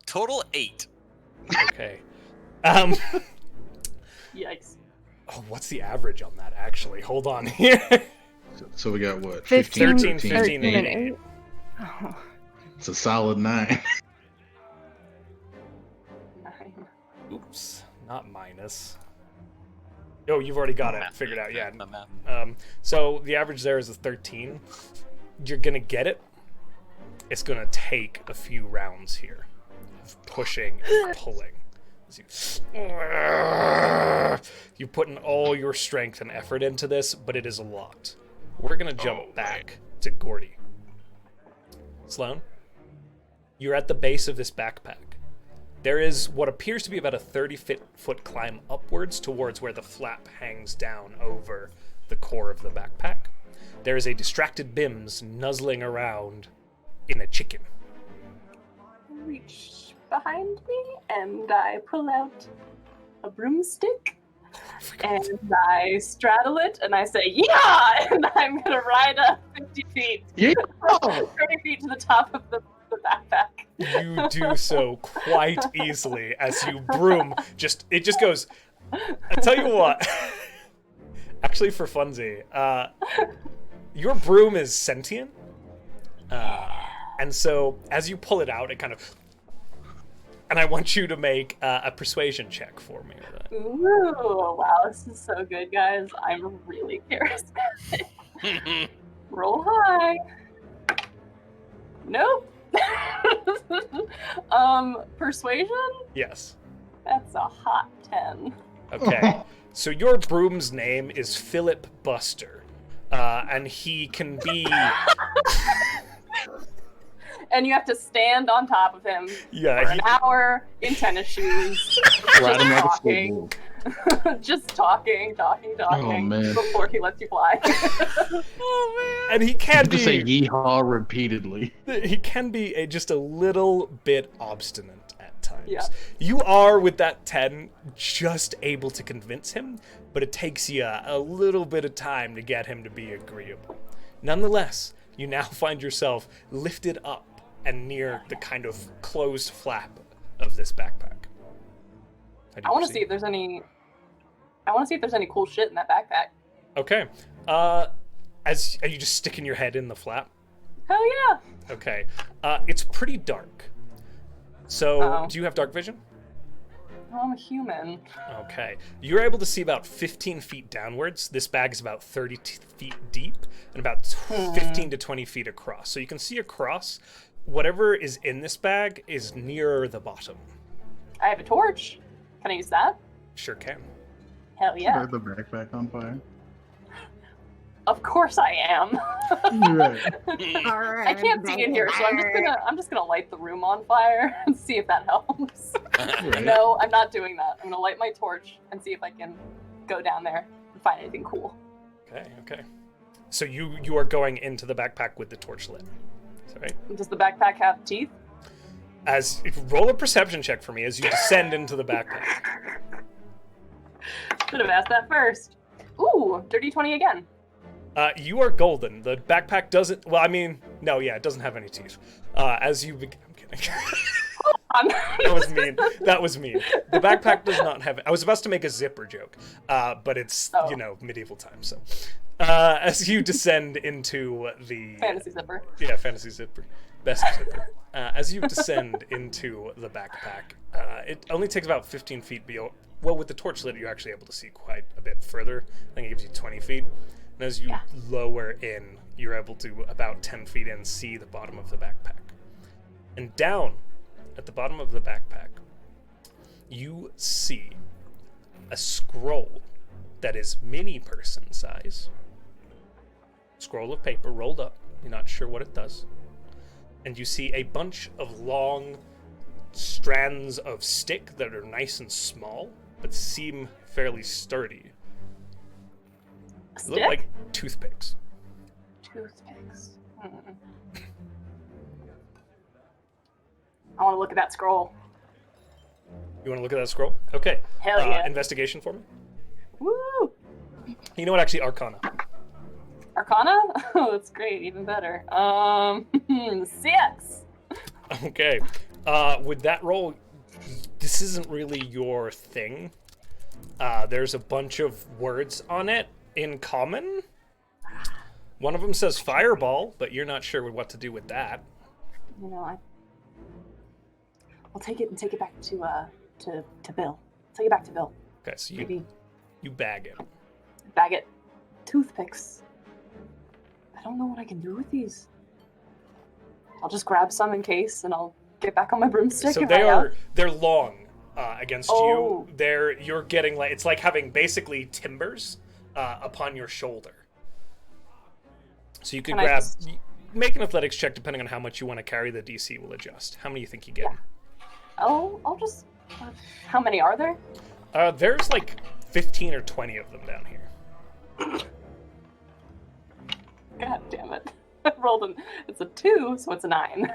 Total 8. Okay. Yikes. Oh, what's the average on that? Actually, hold on here. So we got what? 15, 13, 13, 15, 13, and 8. 8. Oh. It's a solid 9. 9. Oops, not minus. Oh, you've already got it figured out. Yeah. My math. So the average there is a 13. You're gonna get it. It's gonna take a few rounds here of pushing and pulling. You're putting all your strength and effort into this, but it is a lot. We're gonna jump back to Gordy. Sloan, you're at the base of this backpack. There is what appears to be about a 30-foot climb upwards towards where the flap hangs down over the core of the backpack. There is a distracted Bims nuzzling around in a chicken. Reach behind me and I pull out a broomstick and I straddle it and I say, yeah! And I'm gonna ride up 50 feet, Yeah. 30 feet to the top of the backpack. You do so quite easily as you broom. It just goes. I tell you what. Actually, for funsie, your broom is sentient, and so as you pull it out, it kind of. And I want you to make a persuasion check for me. Ooh, wow, this is so good, guys. I'm really charismatic. Roll high. Nope. Persuasion? Yes. That's a hot 10. Okay. So your broom's name is Philip Buster, and he can be. And you have to stand on top of him for an hour in tennis shoes. Ride him like a talking. Just talking Oh, man. before he lets you fly. Oh man! And he can Just say be. yeehaw repeatedly. He can be just a little bit obstinate at times. Yeah. You are with that 10 just able to convince him, but it takes you a little bit of time to get him to be agreeable. Nonetheless, you now find yourself lifted up and near the kind of closed flap of this backpack. I want to see if there's any. I want to see if there's any cool shit in that backpack. Okay. Are you just sticking your head in the flap? Hell yeah! Okay. It's pretty dark. So, do you have dark vision? Oh, I'm a human. Okay. You're able to see about 15 feet downwards. This bag is about 30 feet deep and about 15 to 20 feet across. So you can see across. Whatever is in this bag is near the bottom. I have a torch. Can I use that? Sure can. Hell yeah. Light the backpack on fire. Of course I am. Right. I can't see in here, so I'm just gonna light the room on fire and see if that helps. Right. No, I'm not doing that. I'm gonna light my torch and see if I can go down there and find anything cool. Okay. So you are going into the backpack with the torch lit. Is that right? Does the backpack have teeth? Roll a perception check for me as you descend into the backpack. Should have asked that first. Ooh, dirty 20 again. You are golden. The backpack doesn't. Well, I mean, no, yeah, it doesn't have any teeth. As you begin, I'm kidding. That was mean. The backpack does not have. I was about to make a zipper joke, but it's medieval times. So, as you descend into the fantasy zipper. Yeah, fantasy zipper, best zipper. As you descend into the backpack, it only takes about 15 feet. Well, with the torch lit, you're actually able to see quite a bit further. I think it gives you 20 feet. And as you lower in, you're able to, about 10 feet in, see the bottom of the backpack. And down at the bottom of the backpack, you see a scroll that is mini person size. Scroll of paper rolled up. You're not sure what it does. And you see a bunch of long strands of stick that are nice and small, but seem fairly sturdy. They look like toothpicks. Toothpicks. I want to look at that scroll. You want to look at that scroll? Okay. Hell yeah. Investigation for me. Woo! You know what? Actually, Arcana. Arcana? Oh, that's great. Even better. 6. Okay. With that roll, this isn't really your thing. There's a bunch of words on it in common. One of them says fireball, but you're not sure what to do with that. You know, I'll take it and take it back to Bill. Take it back to Bill. Okay, so you bag it. Bag it. Toothpicks. I don't know what I can do with these. I'll just grab some in case, and I'll get back on my broomstick. So and they're long against you. You're getting like, it's like having basically timbers upon your shoulder. So you can grab. Make an athletics check depending on how much you want to carry. The DC will adjust. How many do you think you get? Yeah. I'll just. How many are there? There's like 15 or 20 of them down here. God damn it! I rolled it's a 2, so it's a 9.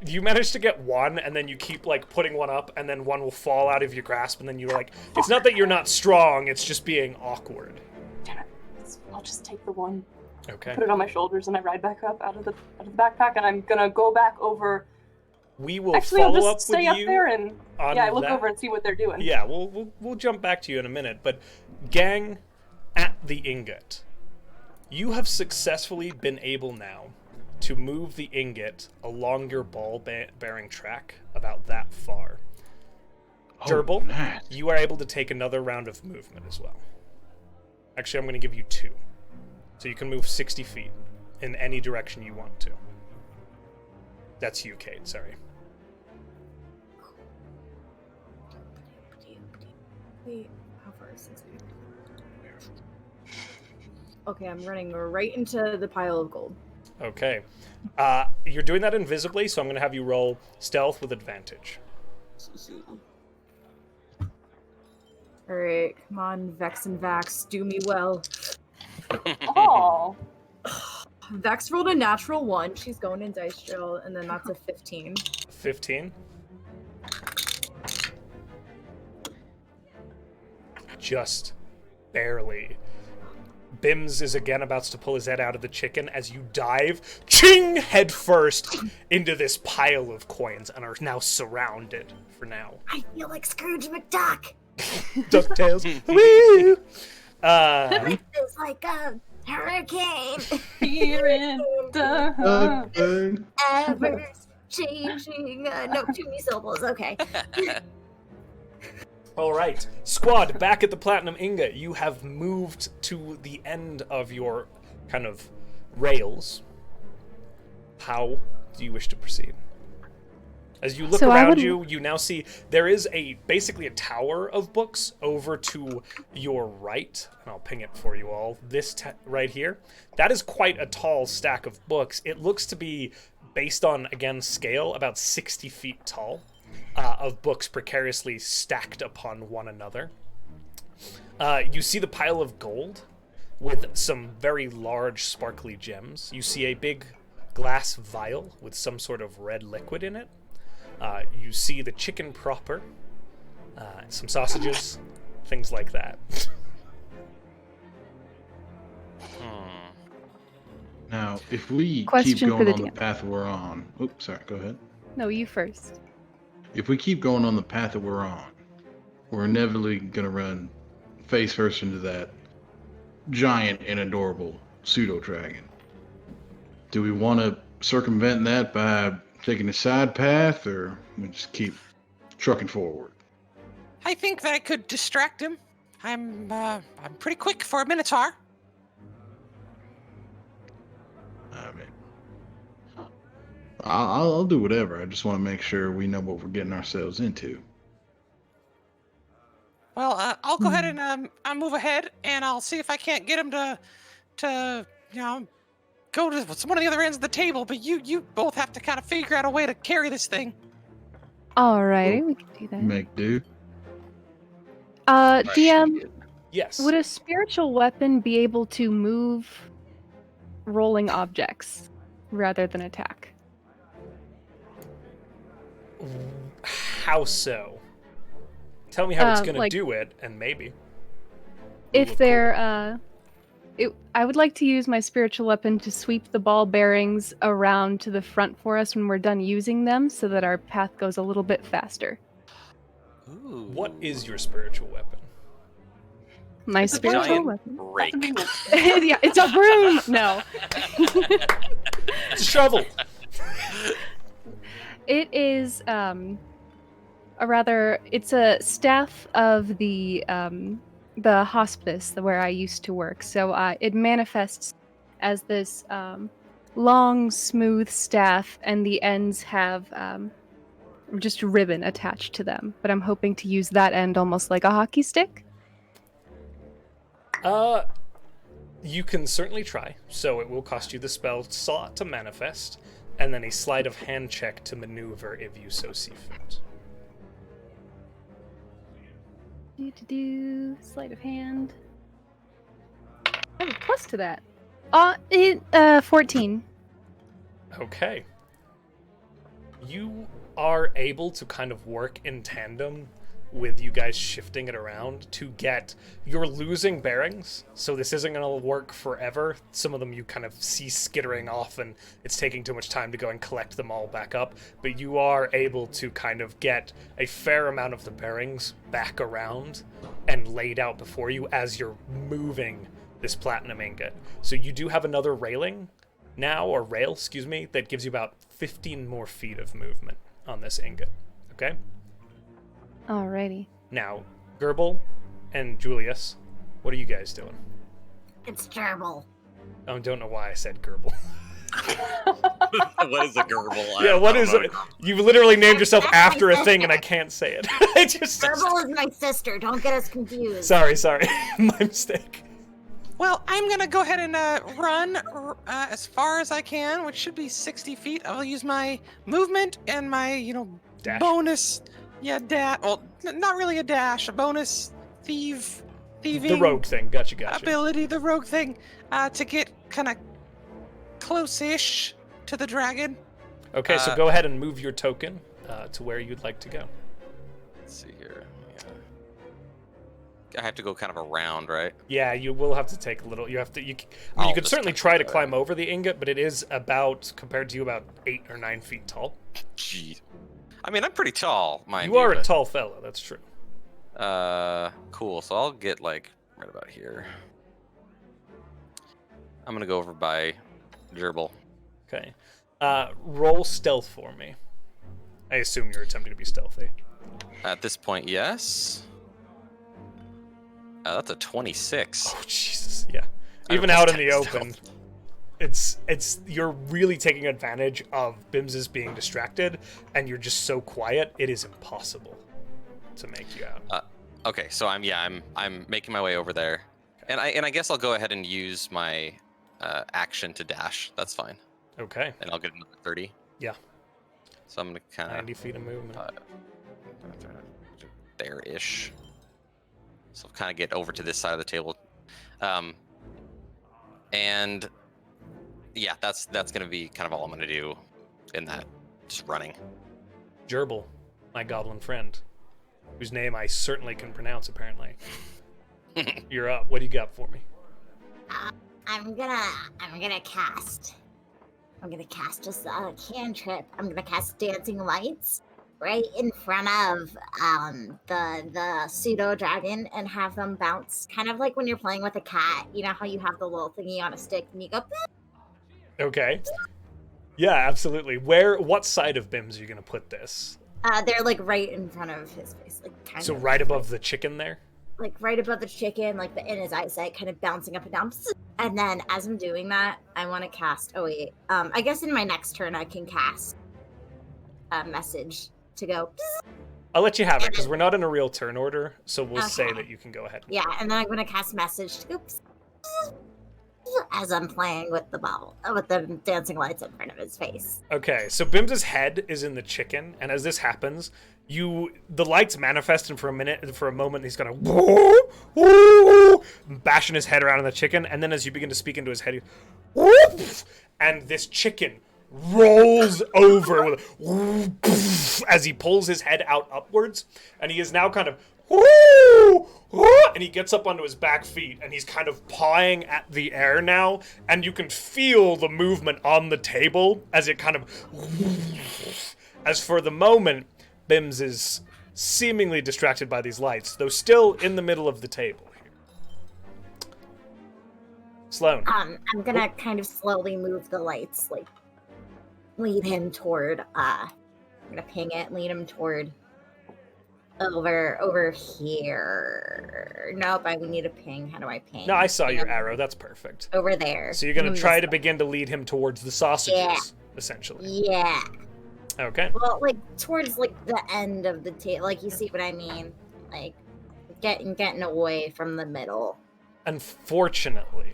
You manage to get one, and then you keep like putting one up, and then one will fall out of your grasp, and then you're like, it's not that you're not strong, it's just being awkward. Damn it! I'll just take the one. Okay. Put it on my shoulders, and I ride back up out of the backpack, and I'm gonna go back over. We will Actually, follow I'll just up with stay up you there and look over and see what they're doing. Yeah, we'll jump back to you in a minute, but gang, at the ingot, you have successfully been able now to move the ingot along your ball-bearing track about that far. Gerbil, nice. You are able to take another round of movement as well. Actually, I'm going to give you 2. So you can move 60 feet in any direction you want to. That's you, Kate, sorry. Wait, how far is 60? Okay, I'm running right into the pile of gold. Okay. You're doing that invisibly, so I'm going to have you roll stealth with advantage. Alright, come on, Vex and Vax, do me well. Oh. Vex rolled a natural 1, she's going in dice drill, and then that's a 15. 15? Just barely. Bims is again about to pull his head out of the chicken as you dive, ching, head first into this pile of coins and are now surrounded for now. I feel like Scrooge McDuck. DuckTales. Woo! It feels like a hurricane. Here in the Evers changing. No, too many syllables. Okay. All right, squad, back at the Platinum Ingot. You have moved to the end of your kind of rails. How do you wish to proceed? As you look around you, you now see there is basically a tower of books over to your right. And I'll ping it for you all. This right here. That is quite a tall stack of books. It looks to be, based on, again, scale, about 60 feet tall, of books precariously stacked upon one another. You see the pile of gold with some very large sparkly gems. You see a big glass vial with some sort of red liquid in it. You see the chicken proper, some sausages, things like that. Now, if we Question keep for going the on the DM. path we're on... Oops, sorry, go ahead. No, you first. If we keep going on the path that we're on, we're inevitably going to run face first into that giant and adorable pseudo-dragon. Do we want to circumvent that by taking a side path, or we just keep trucking forward? I think that I could distract him. I'm pretty quick for a minotaur. I mean, I'll do whatever. I just want to make sure we know what we're getting ourselves into. Well, I'll go ahead and I'll move ahead, and I'll see if I can't get him to go to one of the other ends of the table. But you both have to kind of figure out a way to carry this thing. Alrighty, we can do that. Make do. DM, Yes. would a spiritual weapon be able to move rolling objects rather than attack? How so? Tell me how it's going to like- do it, and maybe. If they're, I would like to use my spiritual weapon to sweep the ball bearings around to the front for us when we're done using them, so that our path goes a little bit faster. Ooh. What is your spiritual weapon? My It's a spiritual giant weapon. rake. Yeah, it's a broom. No, It's a shovel. it is it's a staff of the hospice where I used to work. So it manifests as this long, smooth staff, and the ends have just ribbon attached to them. But I'm hoping to use that end almost like a hockey stick. You can certainly try. So it will cost you the spell slot to manifest, and then a sleight of hand check to maneuver if you so see fit. Sleight of hand. I have a plus to that. 14. Okay. You are able to kind of work in tandem with you guys shifting it around to get... You're losing bearings, so this isn't going to work forever. Some of them you kind of see skittering off, and it's taking too much time to go and collect them all back up. But you are able to kind of get a fair amount of the bearings back around and laid out before you as you're moving this platinum ingot. So you do have another railing now, or rail, excuse me, that gives you about 15 more feet of movement on this ingot. Okay? Alrighty. Now, Gerbil and Julius, what are you guys doing? It's gerbil. I don't know why I said Gerbil. What is a gerbil? Yeah, what is it? You literally named yourself after a thing and I can't say it. I just... Gerbil is my sister. Don't get us confused. Sorry. My mistake. Well, I'm gonna go ahead and run as far as I can, which should be 60 feet. I'll use my movement and my, Dash. bonus. Yeah, dash. Well, not really a dash. A bonus thieving. The rogue thing. Gotcha. Ability, the rogue thing, to get kind of close-ish to the dragon. Okay, so go ahead and move your token to where you'd like to go. Let's see here. I have to go kind of around, right? Yeah, you will have to take a little. You have to. You I'll could just certainly kinda try to go climb over the ingot, but it is about, compared to you, about 8 or 9 feet tall. Gee. I mean, I'm pretty tall, mind you. You are a but- tall fellow. That's true. Cool. So I'll get like right about here. I'm gonna go over by Gerbil. Okay. Roll stealth for me. I assume you're attempting to be stealthy. At this point, yes. That's a 26. Oh, Jesus, yeah. I Even don't out in the stealth. open, it's you're really taking advantage of Bims's being distracted, and you're just so quiet, it is impossible to make you out. Okay, so I'm making my way over there, and I guess I'll go ahead and use my action to dash. That's fine, Okay. and I'll get another 30. Yeah. So I'm gonna kind 90 of feet of movement. there-ish. So I'll kind of get over to this side of the table, and yeah, that's gonna be kind of all I'm gonna do in that, just running. Gerbil, my goblin friend, whose name I certainly can pronounce, apparently. You're up. What do you got for me? I'm gonna cast. I'm gonna cast just a cantrip. I'm gonna cast dancing lights right in front of the pseudo dragon and have them bounce, kind of like when you're playing with a cat. You know how you have the little thingy on a stick and you go. Okay. Yeah, absolutely. What side of Bims are you gonna put this? They're like right in front of his face, like kind So of right above the chicken there? like right above the chicken, like in his eyesight, kind of bouncing up and down. And then as I'm doing that, I want to cast. Oh wait, I guess in my next turn I can cast a message to go. I'll let you have it, because we're not in a real turn order, so we'll say Okay. that you can go ahead. Yeah, and then I'm gonna cast message to go as I'm playing with the dancing lights in front of his face. Okay, so Bim's head is in the chicken, and as this happens, the lights manifest, and for a moment, he's gonna bashing his head around in the chicken, and then as you begin to speak into his head, and this chicken rolls over with as he pulls his head out upwards, and he is now kind of and he gets up onto his back feet, and he's kind of pawing at the air now, and you can feel the movement on the table as it kind of as for the moment Bims is seemingly distracted by these lights, though still in the middle of the table here. Sloan. I'm gonna kind of slowly move the lights, like lead him toward I'm gonna ping it, lead him toward over here. Nope, I would need a ping. How do I ping? No, I saw Ping your him arrow. That's perfect. over there. So you're going Ping to him try this to begin to lead him towards the sausages, essentially. Yeah. Okay. Well, like towards like the end of the table, like you see what I mean, like getting away from the middle. Unfortunately,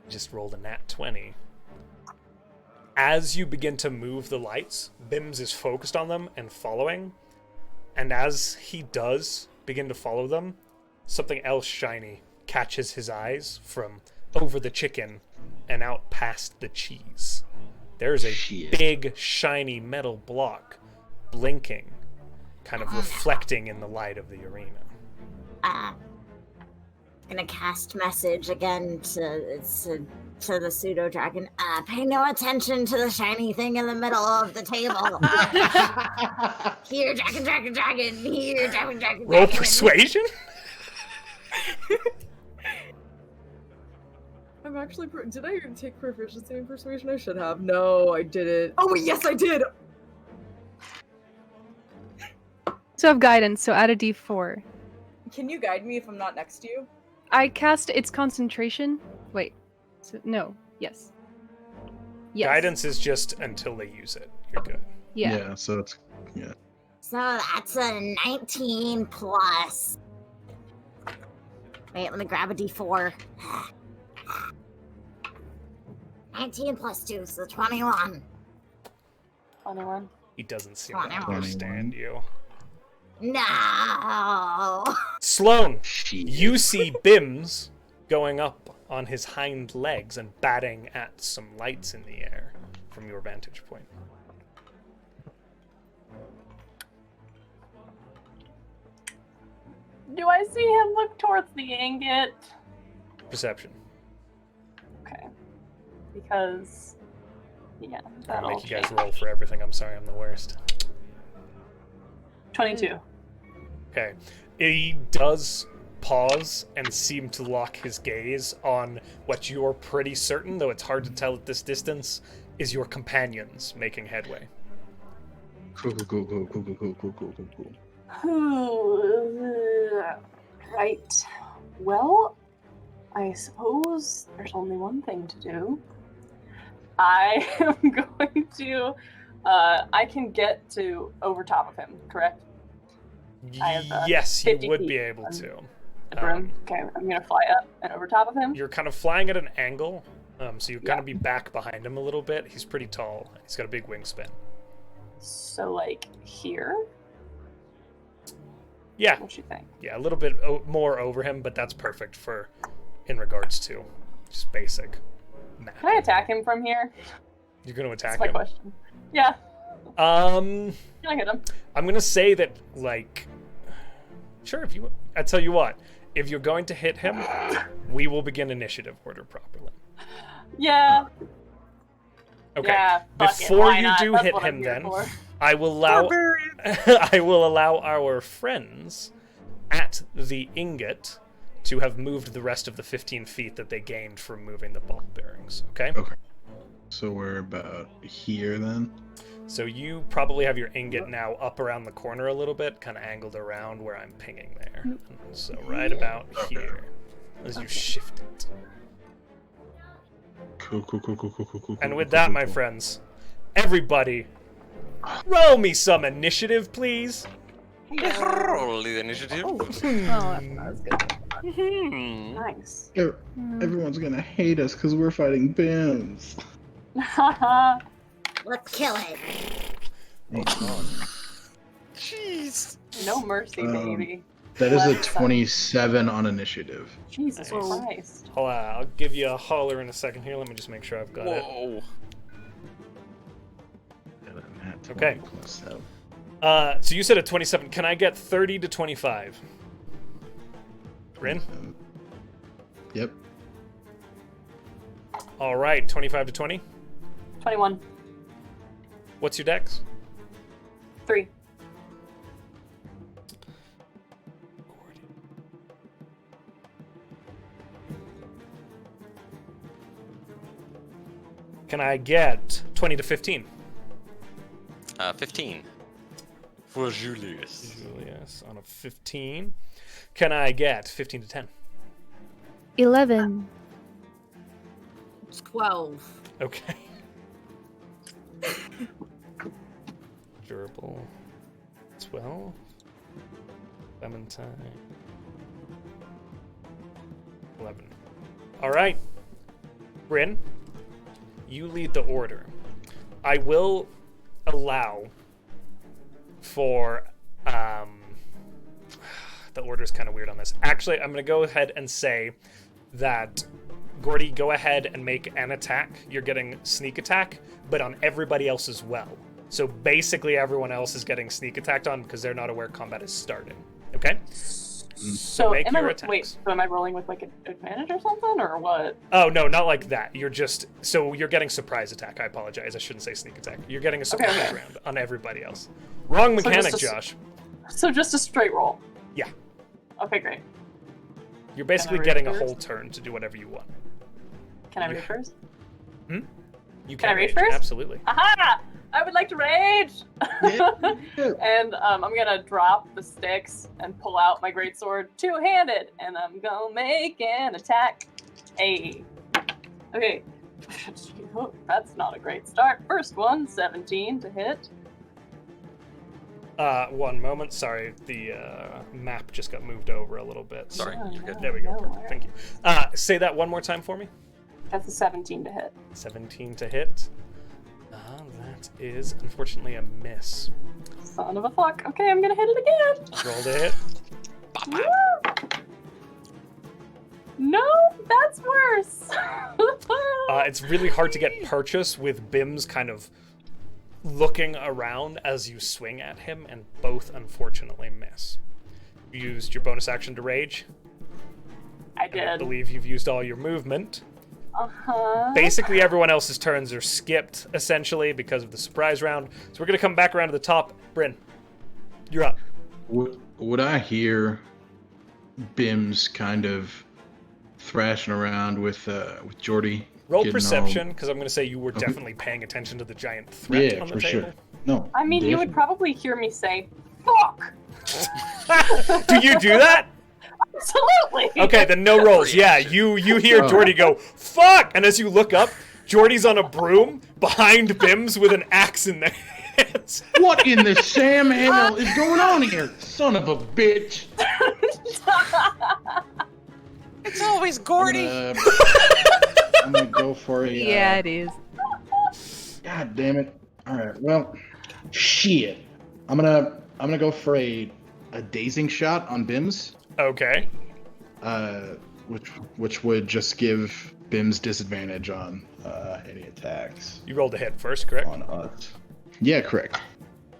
just rolled a nat 20. As you begin to move the lights, Bims is focused on them and following. And as he does begin to follow them, something else shiny catches his eyes from over the chicken and out past the cheese. There's a big, shiny metal block blinking, kind of reflecting in the light of the arena. I'm gonna cast message again to the pseudo dragon. Pay no attention to the shiny thing in the middle of the table. Here, dragon. Here, dragon. Roll persuasion? I'm actually. Did I take proficiency in persuasion? I should have. No, I didn't. Oh, yes, I did. So I have guidance, so add a d4. Can you guide me if I'm not next to you? I cast its concentration. Wait. So, no. Yes. Yes. Guidance is just until they use it. You're good. Yeah. So it's So that's a 19 plus. Wait, let me grab a d4. 19 plus 2, so 21. 21. He doesn't seem to 21. understand you. No. Sloan, you see Bims going up on his hind legs and batting at some lights in the air from your vantage point. Do I see him look towards the ingot? Perception. Okay. Because, yeah, I'll that'll make you guys change. roll for everything. I'm sorry, I'm the worst. 22. Okay. He does pause and seem to lock his gaze on what you're pretty certain, though it's hard to tell at this distance, is your companions making headway? Cool. Right. Well, I suppose there's only one thing to do. I am going to. I can get to over top of him, correct? I have, Yes, you 50 would feet be able on to. the broom. Okay, I'm gonna fly up and over top of him. You're kind of flying at an angle, so you're gonna be back behind him a little bit. He's pretty tall. He's got a big wingspan. So, like, here? Yeah. What you think? Yeah, a little bit more over him, but that's perfect for in regards to just basic math. Can I attack him from here? You're going to attack That's my him? question. Yeah. Can I hit him? I'm going to say that, like, sure, if you, I tell you what, if you're going to hit him, we will begin initiative order properly. Yeah. Okay. Yeah, Before you do hit him, then I will allow I will allow our friends at the ingot to have moved the rest of the 15 feet that they gained from moving the ball bearings. Okay. Okay. So we're about here then. So you probably have your ingot now up around the corner a little bit, kind of angled around where I'm pinging there. So right about here, as you shift it. Cool. And with that, my friends, everybody, roll me some initiative, please. Roll the initiative. Oh, that was good. Nice. Everyone's gonna hate us because we're fighting Bims. Let's kill it. Jeez. No mercy, baby. That is a Left side. 27 on initiative. Jesus Nice. Christ. I'll give you a holler in a second here. Let me just make sure I've got it. Whoa. Okay. So you said a 27. Can I get 30 to 25? Rin? Yep. All right, 25 to 20. 21. What's your dex? 3. Can I get 20 to 15? 15. For Julius. Julius on a 15. Can I get 15 to 10? 11. It's 12. Okay. Durable. 12. Clementine. 11. All right. Bryn, you lead the order. I will allow for the order's kind of weird on this. Actually, I'm going to go ahead and say that Gordy, go ahead and make an attack. You're getting sneak attack, but on everybody else as well. So basically everyone else is getting sneak attacked on because they're not aware combat is starting. Okay? So make your attacks. Wait, so am I rolling with like an advantage or something, or what? Oh, no, not like that. You're just... So you're getting surprise attack. I apologize. I shouldn't say sneak attack. You're getting a surprise round on everybody else. Wrong mechanic, Josh. So just a straight roll? Yeah. Okay, great. You're basically read getting a first? whole turn to do whatever you want. Can I read first? You Can I rage first? Absolutely. Aha! I would like to rage! And I'm gonna drop the sticks and pull out my greatsword two-handed, and I'm gonna make an attack. Hey. Okay. That's not a great start. First one, 17 to hit. One moment. Sorry, the map just got moved over a little bit. Sorry, you're good. There we go. No, Perfect. Thank you. Say that one more time for me. That's a 17 to hit. 17 to hit. That is unfortunately a miss. Son of a fuck. Okay, I'm gonna hit it again. Roll to hit. Woo! No, that's worse. It's really hard to get purchase with Bim's kind of looking around as you swing at him, and both unfortunately miss. You used your bonus action to rage. I And I did. believe you've used all your movement. Uh-huh. Basically, everyone else's turns are skipped, essentially, because of the surprise round. So we're going to come back around to the top. Bryn, you're up. Would I hear Bims kind of thrashing around with Jordy. Roll getting perception, because I'm going to say you were definitely paying attention to the giant threat on the for table. sure. No. I mean, you would definitely. probably hear me say, "Fuck." Do you do that? Absolutely. Okay, then no rolls. Yeah, you hear Oh. Jordy go, fuck! And as you look up, Jordy's on a broom behind Bims with an axe in their hands. What in the Sam hell is going on here? Son of a bitch. It's always Gordy. I'm gonna go for a. Yeah, it is. God damn it! All right, well, shit. I'm gonna go for a dazing shot on Bims. Okay. Which would just give Bims disadvantage on any attacks You rolled a hit first, correct? on us. Yeah, correct.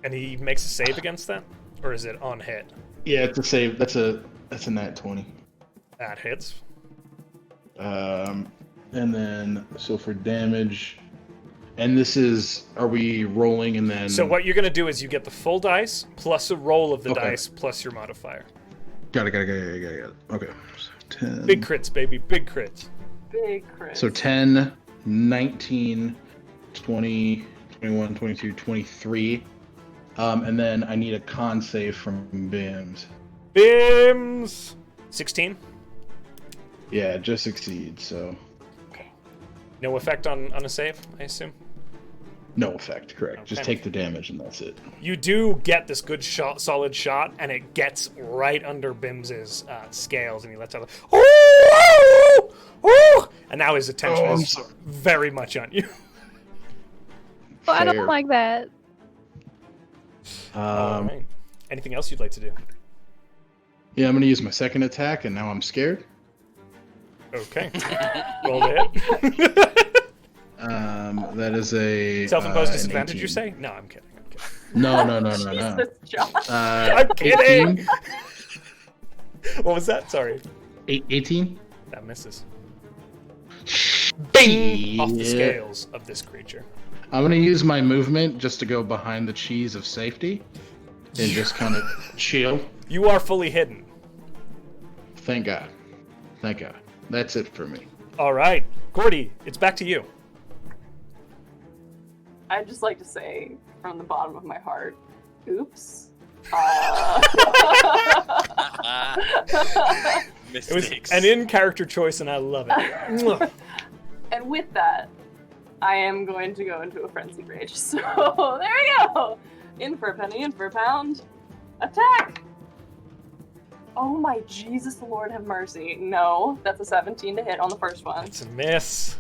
And he makes a save against that? Or is it on hit? Yeah, it's a save. That's a nat 20. That hits. And then so for damage, and this is, are we rolling and then? So what you're going to do is you get the full dice, plus a roll of the Okay. dice, plus your modifier. Got it. Okay. So 10. Big crits, baby, big crits. Big Chris. So 10, 19, 20, 21, 22, 23. And then I need a con save from Bims. Bims! 16? Yeah, it just succeeds, so No effect on a save, I assume? no effect, correct. Just Okay. take the damage and that's it. You do get this good shot, solid shot, and it gets right under Bims's scales, and he lets out a ooh, ooh, and now his attention Oh, I'm is sorry. very much on you. Well, I Fair. don't like that. Alright. Anything else you'd like to do? Yeah, I'm gonna use my second attack, and now I'm scared. Okay. Roll the hit. That is a Self-imposed an disadvantage, 18. you say? No, I'm kidding. No. Jesus, Josh. I'm kidding. 18? What was that? Sorry. 18? That misses. Bing! Off the scales of this creature. I'm gonna use my movement just to go behind the cheese of safety and just kind of chill. You are fully hidden. Thank God. That's it for me. All right. Gordy, it's back to you. I'd just like to say from the bottom of my heart, oops. It was Mistakes. an in-character choice, and I love it. Mwah. And with that, I am going to go into a frenzied rage. So there we go. In for a penny, in for a pound. Attack! Oh my Jesus, the Lord have mercy. No, that's a 17 to hit on the first one. It's a miss.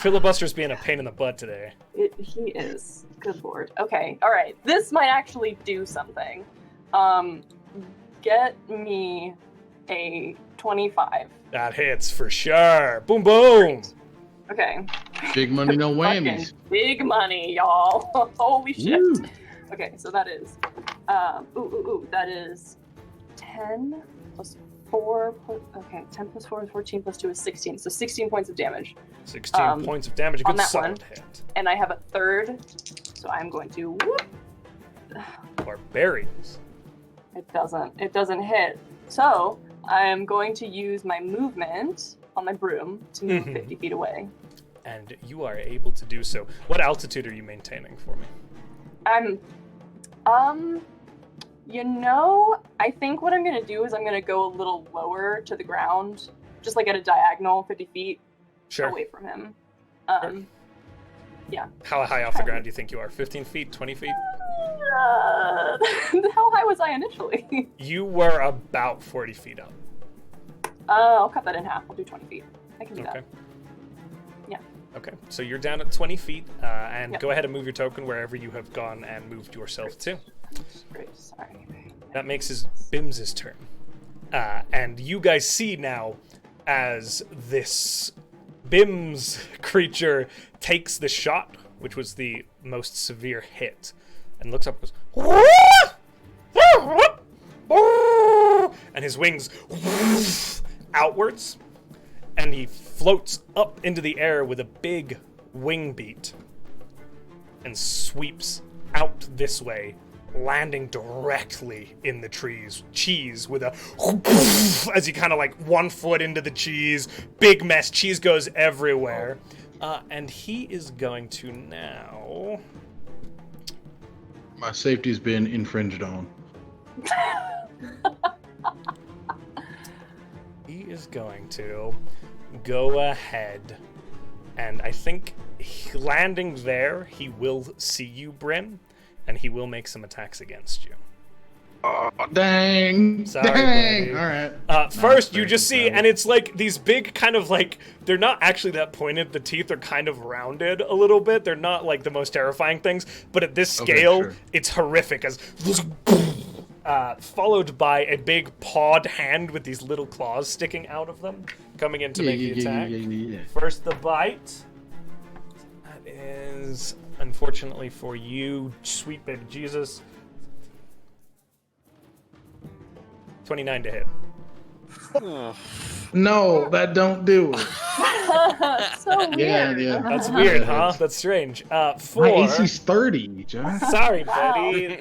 Filibuster's being a pain in the butt today. He is. Good Lord. Okay, alright. This might actually do something. Get me a 25. That hits for sure. Boom, boom. Okay. Big money, no Fucking whammies. big money, y'all. Holy shit. Woo. Okay, so that is, that is 10 plus 4, okay, 10 plus 4 is 14 plus 2 is 16, so 16 points of damage. 16 points of damage. A on good that solid one. hit. And I have a third, so I'm going to, whoop. Barbarians. It doesn't hit. So, I am going to use my movement on my broom to move 50 feet away. And you are able to do so. What altitude are you maintaining for me? I think what I'm gonna do is I'm gonna go a little lower to the ground, just like at a diagonal, 50 feet Sure. away from him. Yeah. How high off the ground do you think you are? 15 feet? 20 feet? How high was I initially? You were about 40 feet up. I'll cut that in half. I'll do 20 feet. I can do Okay. that. Yeah. Okay, so you're down at 20 feet, and Yep. go ahead and move your token wherever you have gone and moved yourself to. Great. Sorry. That makes Bim's turn. And you guys see now as this Bim's creature takes the shot, which was the most severe hit, and looks up and goes, and his wings outwards, and he floats up into the air with a big wing beat and sweeps out this way landing directly in the cheese with a as you kind of like 1 foot into the cheese. Big mess. Cheese goes everywhere. And he is going to now... My safety's been infringed on. He is going to go ahead, and I think landing there, he will see you, Bryn, and he will make some attacks against you. Oh, dang. Sorry, dang. buddy. All right. First, you just see, and it's like these big kind of like, they're not actually that pointed. The teeth are kind of rounded a little bit. They're not like the most terrifying things, but at this scale, sure. It's horrific as... followed by a big pawed hand with these little claws sticking out of them, coming in to make the attack. Yeah. First, the bite. That is, unfortunately for you, sweet baby Jesus, 29 to hit. No, that don't do it. So weird. Yeah. That's weird, huh? That's strange. My 4. AC's 30, John. Sorry, buddy.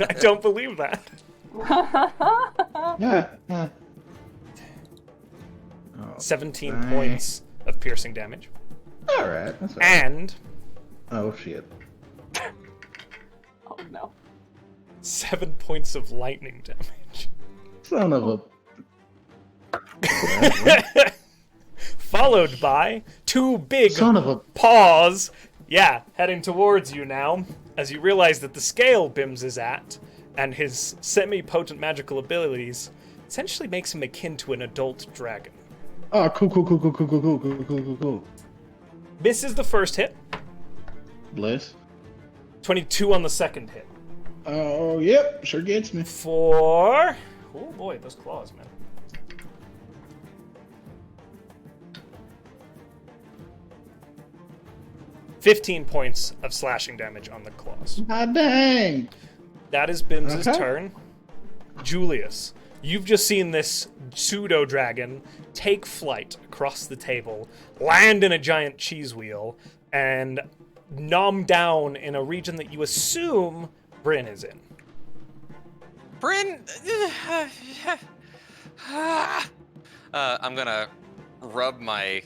I don't believe that. Yeah. 17 dang. points of piercing damage. All right. That's all right. And Oh, shit. Oh no. 7 points of lightning damage. Son of a... Followed by 2 big Son of a... paws. Yeah, heading towards you now, as you realize that the scale Bims is at, and his semi-potent magical abilities, essentially makes him akin to an adult dragon. Oh, cool. Misses the first hit. Bliss. 22 on the second hit. Oh, yep. Sure gets me. For... Oh boy, those claws, man. $15 points of slashing damage on the claws. Ah, dang. That is Bim's Okay. turn. Julius, you've just seen this pseudo-dragon take flight across the table, land in a giant cheese wheel, and nom down in a region that you assume Bryn is in. Bryn, I'm gonna rub my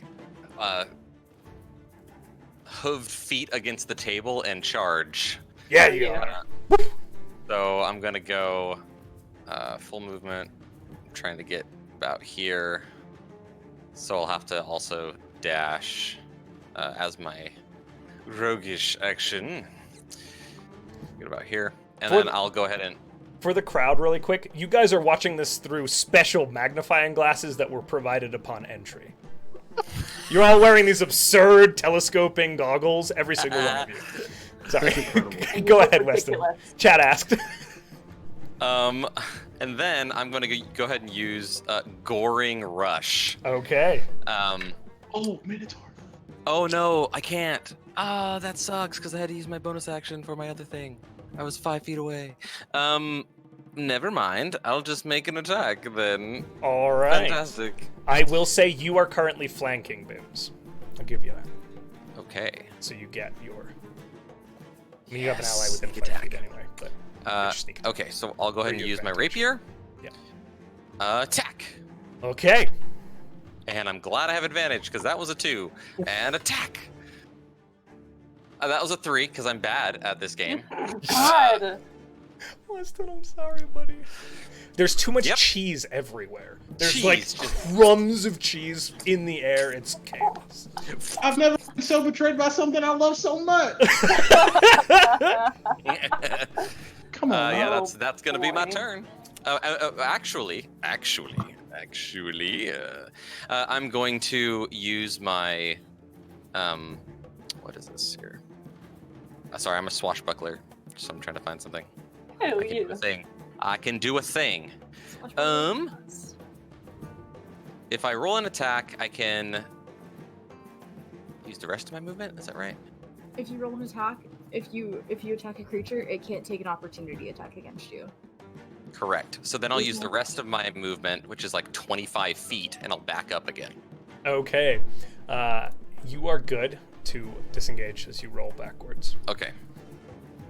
hooved feet against the table and charge. Yeah, you Yeah. are. So I'm gonna go full movement. I'm trying to get about here. So I'll have to also dash as my roguish action. Get about here. And For- then I'll go ahead and... For the crowd, really quick, you guys are watching this through special magnifying glasses that were provided upon entry. You're all wearing these absurd telescoping goggles, every single one of you. Sorry. Go ahead, Weston. Ridiculous. Chat asked. And then I'm gonna go ahead and use Goring Rush. Okay. Oh, Minotaur. Oh no, I can't. Ah, that sucks because I had to use my bonus action for my other thing. I was 5 feet away. Never mind. I'll just make an attack then. All right. Fantastic. I will say you are currently flanking Bims. I'll give you that. Okay. So you get your... I mean, you have an ally Yes, within sneak 5 feet attack. anyway, but... you're sneaking. Okay, so I'll go ahead and your use my advantage. rapier. Yeah. Attack. Okay. And I'm glad I have advantage because that was a 2. And attack. That was a 3 because I'm bad at this game. God. Weston, I'm sorry, buddy. There's too much Yep. cheese everywhere. There's Cheese, like just- crumbs of cheese in the air. It's chaos. I've never been so betrayed by something I love so much. Come on. Yeah, Oh, that's gonna be my boy. turn. Actually, I'm going to use my what is this here? Sorry, I'm a swashbuckler, so I'm trying to find something. Hell I can do yeah. a thing. I can do a thing. If I roll an attack, I can use the rest of my movement. Is that right? If you roll an attack, if you attack a creature, it can't take an opportunity attack against you. Correct. So then I'll use the rest of my movement, which is like 25 feet, and I'll back up again. Okay. You are good to disengage as you roll backwards. Okay.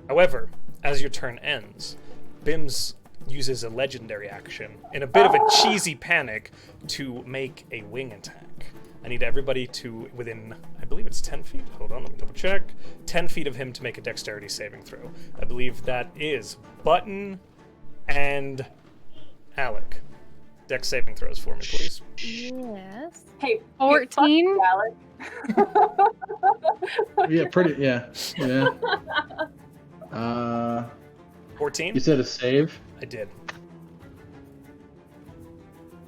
However, as your turn ends, Bims uses a legendary action in a bit of a cheesy panic to make a wing attack. I need everybody to within, I believe it's 10 feet. Hold on, let me double check. 10 feet of him to make a dexterity saving throw. I believe that is Button and Alec. Dex saving throws for me, please. Yes. Hey, 14. Yeah, pretty. Yeah. 14? You said a save. I did.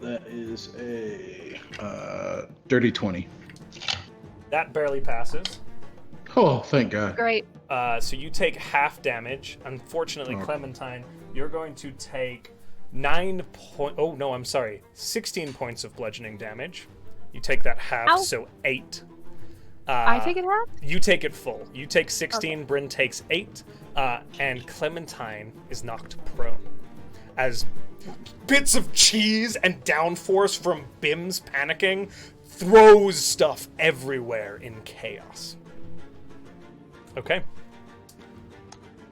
That is a dirty 20. That barely passes. Oh, thank God. Great. So you take half damage. Unfortunately, Oh. Clementine, you're going to take 16 points of bludgeoning damage. You take that half, Ow. so 8. I take it half? You take it full. You take 16, Bryn takes 8, and Clementine is knocked prone. As bits of cheese and downforce from Bims panicking throws stuff everywhere in chaos. Okay.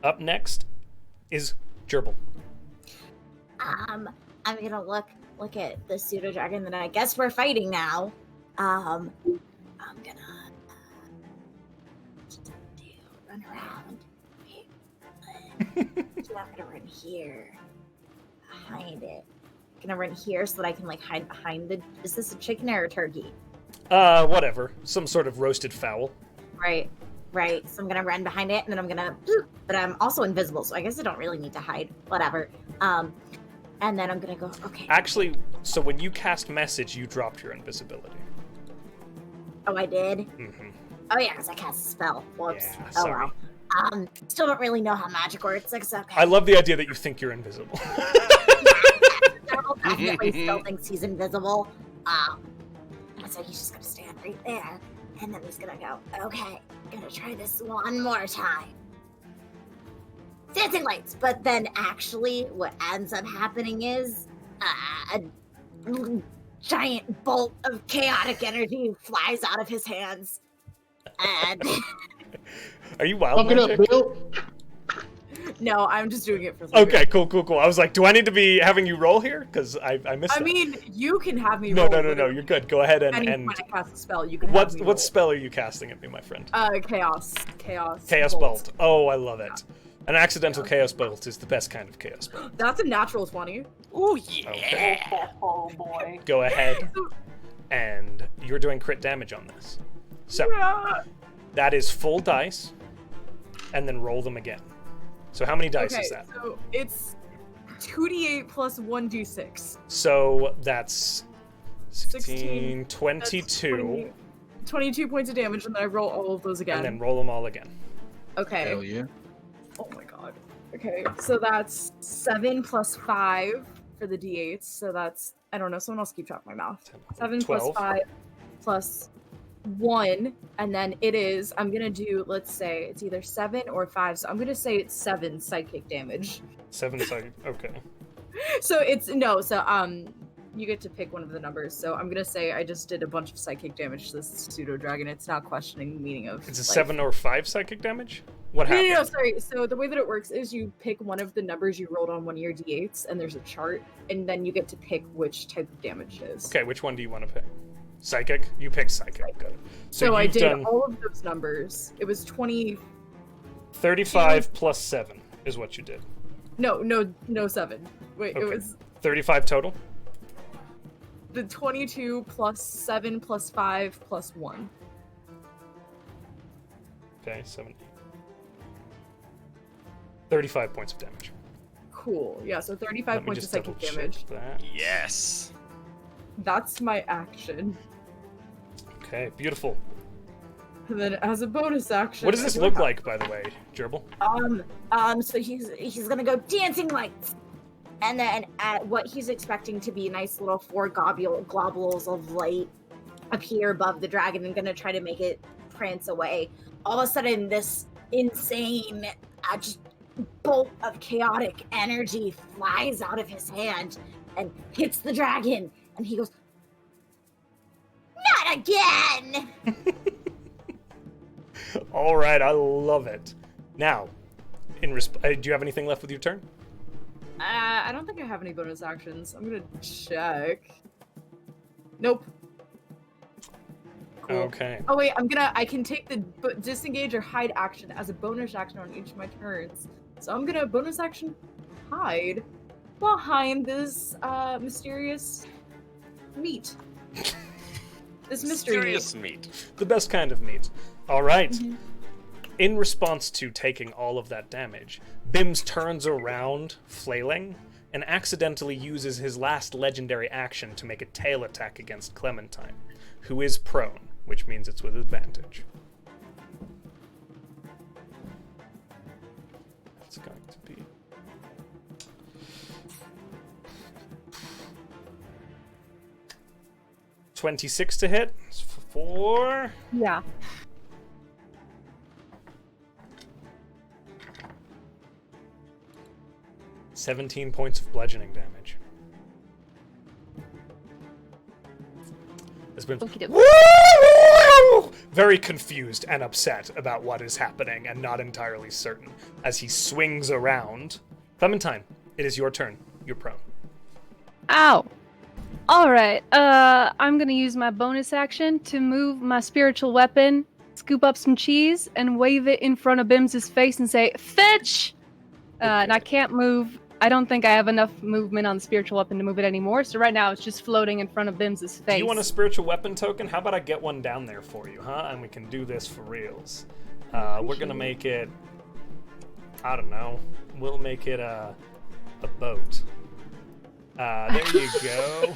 Up next is Gerbil. I'm gonna look at the pseudo dragon that I guess we're fighting now. I'm gonna run around. I'm gonna run here, behind it. I'm gonna run here so that I can like hide behind the. Is this a chicken or a turkey? Whatever. Some sort of roasted fowl. Right. So I'm gonna run behind it, and then I'm gonna. But I'm also invisible, so I guess I don't really need to hide. Whatever. And then I'm gonna go. Okay. Actually, so when you cast message, you dropped your invisibility. Oh, I did. Mm-hmm. Oh yeah, because I cast a spell. Whoops. Yeah, Oh sorry. well. Still don't really know how magic works. It's okay. I love the idea that you think you're invisible. Daryl definitely still thinks he's invisible. So he's just gonna stand right there, and then he's gonna go. Okay, gonna try this one more time. Dancing lights, but then actually, what ends up happening is a giant bolt of chaotic energy flies out of his hands, and Are you wild Fuck it magic? up, Bill. No, I'm just doing it for flavor. Okay, cool. I was like, do I need to be having you roll here? Because I missed I that. mean, you can have me No, roll. you're good. Go ahead Any and point I cast a spell, you can have me roll. what spell are you casting at me, my friend? Chaos Chaos bolt. Oh, I love it. An accidental chaos bolt is the best kind of chaos bolt. That's a natural 20. Ooh, yeah. Okay. Oh boy. Go ahead, and you're doing crit damage on this. So Yeah. that is full dice, and then roll them again. So how many dice Okay, is that? so it's 2d8 plus 1d6. So that's 16, 16, 22, 22 points of damage, and then I roll all of those again. and then roll them all again. Okay. Hell yeah. Oh my god. Okay, so that's 7 plus 5 for the d8s. So that's, I don't know, someone else keep track of my math. 7 plus 12. 5 plus 1, and then it is, I'm gonna do, let's say, it's either 7 or 5, so I'm gonna say it's 7 psychic damage. 7 psychic. Okay. So it's, no, so, you get to pick one of the numbers, so I'm gonna say I just did a bunch of psychic damage to this pseudo-dragon. It's not questioning the meaning of, It's a like- 7 or 5 psychic damage? What happened? No, sorry. So the way that it works is you pick one of the numbers you rolled on one of your d8s, and there's a chart, and then you get to pick which type of damage it is. Okay, which one do you want to pick? Psychic? You picked psychic. Good. So I you've did done all of those numbers. It was 20. 35 plus 7 is what you did. No, 7. Wait, Okay. it was 35 total? the 22 plus 7 plus 5 plus 1. Okay, 7. 35 points of damage. Cool. Yeah, so 35 Let me points of just double psychic check damage. that. Yes. That's my action. Okay, beautiful. And then as a bonus action. What does this look like, by the way, Gerbil? So he's gonna go dancing lights, and then at what he's expecting to be nice little 4 globules of light appear above the dragon and gonna try to make it prance away. All of a sudden, this insane just bolt of chaotic energy flies out of his hand and hits the dragon, and he goes, "Not again!" All right, I love it. Now, do you have anything left with your turn? I don't think I have any bonus actions. I'm gonna check. Nope. Cool. Okay. Oh wait, I can take the disengage or hide action as a bonus action on each of my turns. So I'm gonna bonus action hide behind this mysterious meat. This mystery Mysterious meat. The best kind of meat. All right. Mm-hmm. In response to taking all of that damage, Bims turns around, flailing, and accidentally uses his last legendary action to make a tail attack against Clementine, who is prone, which means it's with advantage. That's going to be 26 to hit. It's 4. Yeah. $17 points of bludgeoning damage. Has been very confused and upset about what is happening and not entirely certain as he swings around. Clementine, it is your turn. You're prone. Ow. Alright, I'm gonna use my bonus action to move my spiritual weapon, scoop up some cheese, and wave it in front of Bim's face and say, fetch! And I can't move. I don't think I have enough movement on the spiritual weapon to move it anymore, so right now it's just floating in front of Bim's face. Do you want a spiritual weapon token? How about I get one down there for you, huh? And we can do this for reals. We're gonna make it... I don't know. We'll make it a boat. There you go.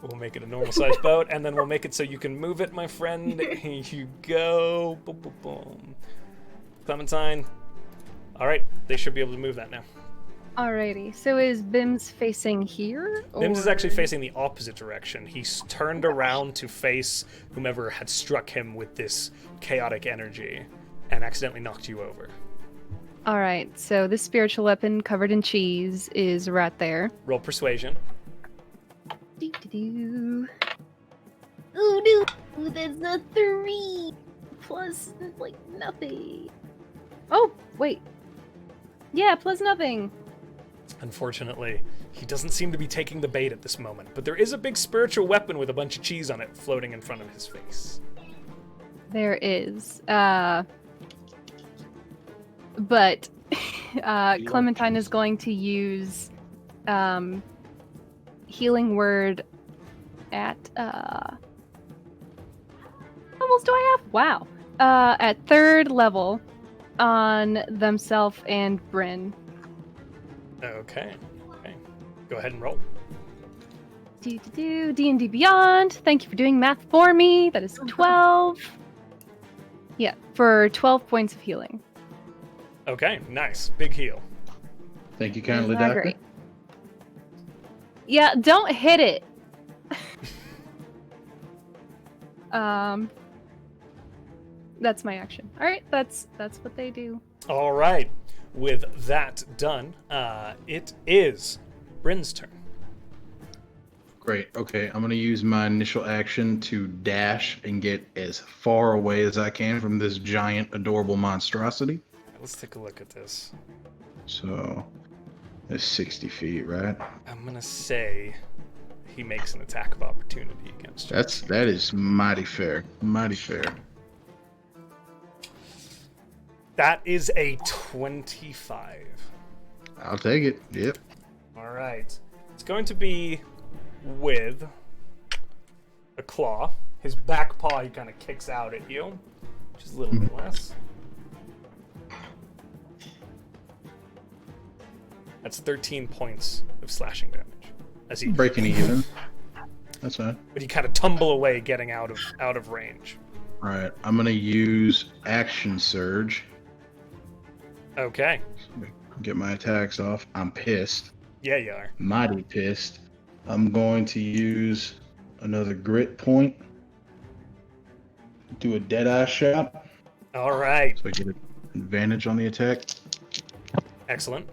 We'll make it a normal-sized boat, and then we'll make it so you can move it, my friend. Here you go. Boom, boom, boom. Clementine. All right, they should be able to move that now. Alrighty, so is Bim's facing here? Bims is actually facing the opposite direction. He's turned around to face whomever had struck him with this chaotic energy and accidentally knocked you over. Alright, so this spiritual weapon covered in cheese is right there. Roll persuasion. Ooh, no. Ooh, that's a 3 plus like nothing. Oh, wait. Yeah, plus nothing. Unfortunately, he doesn't seem to be taking the bait at this moment, but there is a big spiritual weapon with a bunch of cheese on it floating in front of his face. There is. But Clementine is going to use healing word at how levels do I have? Wow. At 3rd level on themselves and Bryn. Okay. Go ahead and roll. D&D Beyond. Thank you for doing math for me. That is 12. Yeah, for 12 points of healing. Okay, nice. Big heal. Thank you kindly, Doctor. Great. Yeah, don't hit it. That's my action. All right, that's what they do. All right. With that done, it is Bryn's turn. Great. Okay, I'm going to use my initial action to dash and get as far away as I can from this giant, adorable monstrosity. Let's take a look at this. So, that's 60 feet, right? I'm going to say he makes an attack of opportunity against you. That is mighty fair. Mighty fair. That is a 25. I'll take it. Yep. All right. It's going to be with a claw. His back paw, he kind of kicks out at you, which is a little bit less. That's 13 points of slashing damage. As he breaking even. That's fine. But you kind of tumble away, getting out of range. All right. I'm gonna use action surge. Okay. Get my attacks off. I'm pissed. Yeah, you are. Mighty pissed. I'm going to use another grit point. Do a deadeye shot. All right. So I get an advantage on the attack. Excellent.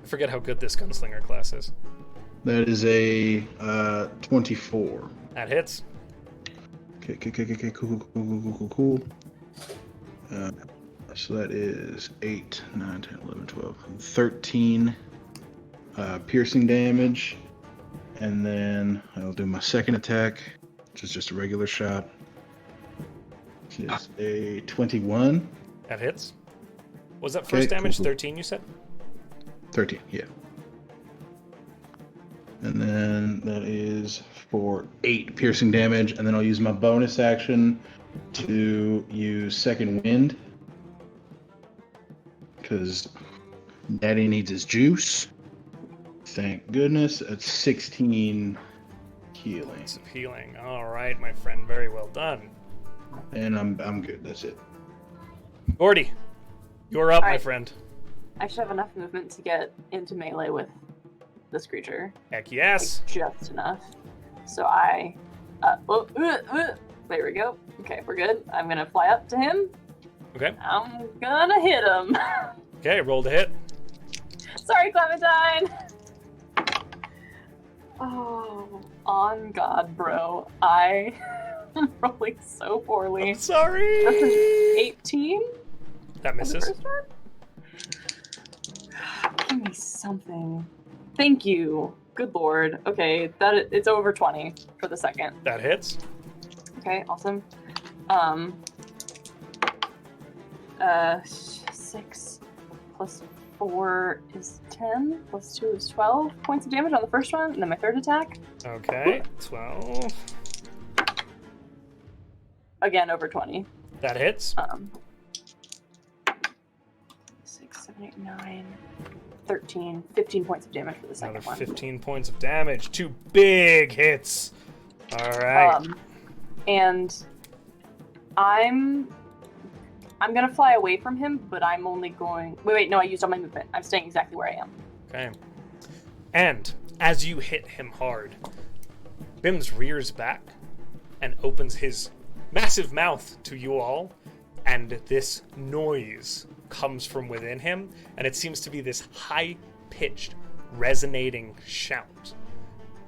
I forget how good this gunslinger class is. That is a 24. That hits. Okay, cool. So that is 8, 9, 10, 11, 12, 13 piercing damage. And then I'll do my second attack, which is just a regular shot. Which is a 21. That hits. Was that first damage? Cool. 13, you said? 13, yeah. And then that is for 8 piercing damage. And then I'll use my bonus action to use Second Wind. Because Daddy needs his juice. Thank goodness. That's 16 healing. Points of healing. All right, my friend. Very well done. And I'm good. That's it. Gordy, you're up, All my right. friend. I should have enough movement to get into melee with this creature. Heck yes. Like, just enough. So I... there we go. Okay, we're good. I'm gonna fly up to him. Okay. I'm gonna hit him. Okay, roll to hit. Sorry, Clementine. Oh, on God, bro. I am rolling so poorly. I'm sorry. That's an 18? That on the misses. first one? Give me something. Thank you. Good lord. Okay, it's over 20 for the second. That hits. Okay, awesome. 6 plus 4 is 10, plus 2 is 12 points of damage on the first one, and then my third attack. Okay, 12. Again, over 20. That hits. 6, 7, 8, 9, 13, 15 points of damage for the second Another one. 15 points of damage. 2 big hits. All right. And I'm gonna fly away from him, but I'm only going... Wait, no, I used all my movement. I'm staying exactly where I am. Okay. And as you hit him hard, Bims rears back and opens his massive mouth to you all, and this noise comes from within him, and it seems to be this high-pitched, resonating shout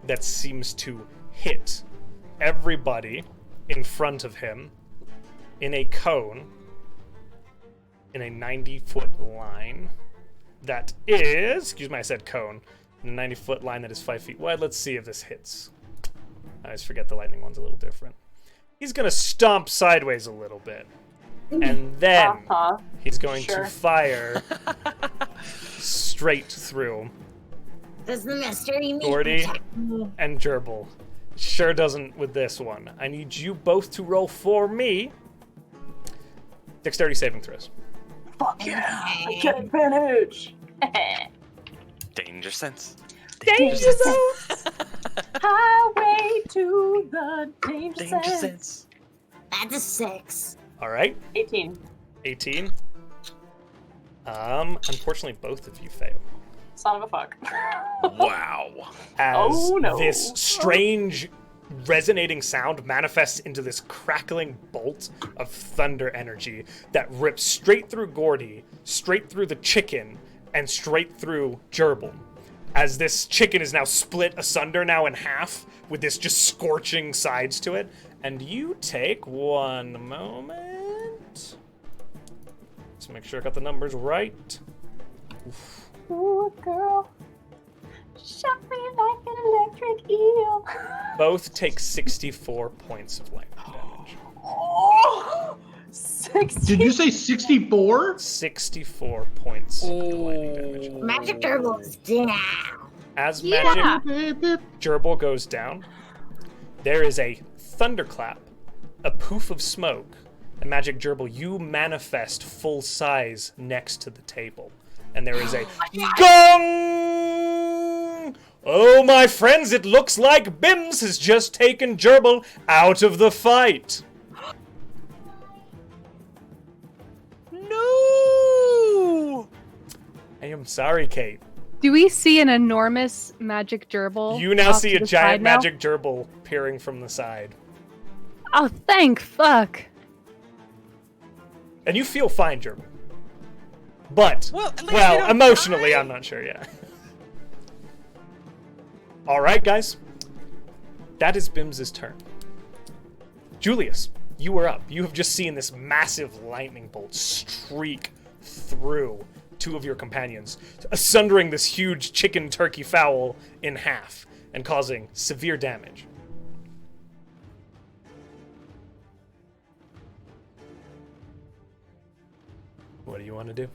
that seems to hit everybody in front of him in a cone in a 90-foot line that is, excuse me, I said cone, in a 90-foot line that is 5 feet wide. Let's see if this hits. I always forget the lightning one's a little different. He's going to stomp sideways a little bit. And then he's going to fire straight through Does the mystery meat Gordy protect me? and Gerbil. Sure doesn't with this one. I need you both to roll for me dexterity saving throws. Fuck yeah! I get advantage! Danger sense. Danger sense! Highway to the danger sense. sense. That's a 6. All right. 18. 18. Unfortunately, both of you fail. Son of a fuck. Wow. As Oh, no. this strange resonating sound manifests into this crackling bolt of thunder energy that rips straight through Gordy, straight through the chicken, and straight through Gerbil. As this chicken is now split asunder now in half with this just scorching sides to it. And you take one moment. Let's make sure I got the numbers right. Oof. Ooh, girl. Shot me like an electric eel. Both take 64 points of lightning damage. Oh! 60. Did you say 64? 64 points of lightning damage. Magic Turtle is down. As Magic Gerbil goes down, there is a thunderclap, a poof of smoke, and Magic Gerbil, you manifest full size next to the table. And there is a gong! Oh, my friends, it looks like Bims has just taken Gerbil out of the fight. No! I am sorry, Kate. Do we see an enormous magic gerbil? You now off see to a the giant side now? magic gerbil peering from the side. Oh, thank fuck. And you feel fine, gerbil. But, Well, at least well, you don't emotionally, die. I'm not sure yet. All right, guys. That is Bim's turn. Julius, you are up. You have just seen this massive lightning bolt streak through 2 of your companions, sundering this huge chicken turkey fowl in half and causing severe damage. What do you want to do?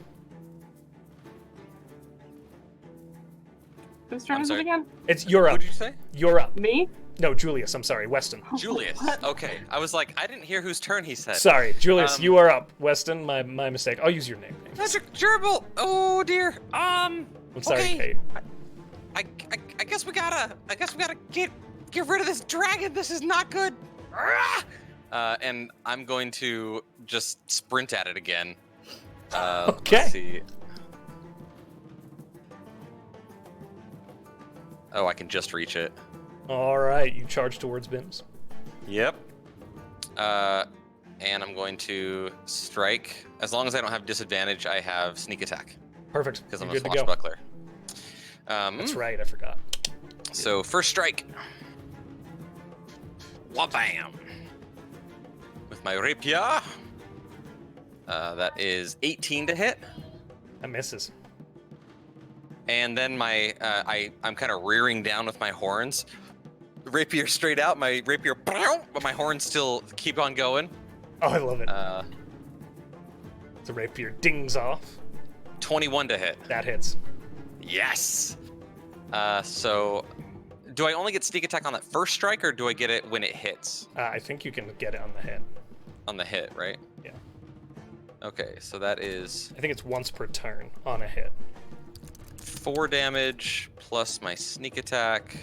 Whose turn I'm is it sorry. again? You're up. What did you say? You're up. Me? No, Julius. I'm sorry, Weston. Julius. Okay. I was like, I didn't hear whose turn he said. Sorry, Julius. You are up. Weston, my mistake. I'll use your name. Magic Gerbil. Oh dear. I'm sorry, okay. Kate. I guess we gotta get rid of this dragon. This is not good. And I'm going to just sprint at it again. Okay. Let's see. Oh, I can just reach it. All right, you charge towards Bims. Yep. And I'm going to strike. As long as I don't have disadvantage, I have sneak attack Perfect. because I'm You're a good to go. swashbuckler. That's right. I forgot. So first strike. Wha-bam! With my rapier. That is 18 to hit. That misses. And then I'm kind of rearing down with my horns. Rapier straight out, my rapier, but my horns still keep on going. Oh, I love it. Uh, The rapier dings off. 21 to hit. That hits. Yes! So, do I only get sneak attack on that first strike, or do I get it when it hits? I think you can get it on the hit. On the hit, right? Yeah. Okay, so that is I think it's once per turn on a hit. 4 damage plus my sneak attack,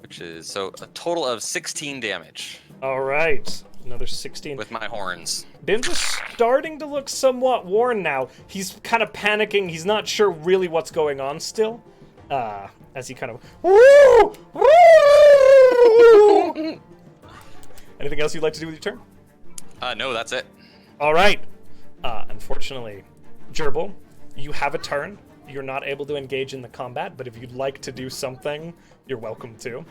which is so a total of 16 damage All right. Another 16. with my horns. Bims is starting to look somewhat worn now. He's kind of panicking. He's not sure really what's going on still. As he kind of... Anything else you'd like to do with your turn? No, that's it. All right. Unfortunately, Gerbil, you have a turn. You're not able to engage in the combat, but if you'd like to do something, you're welcome to.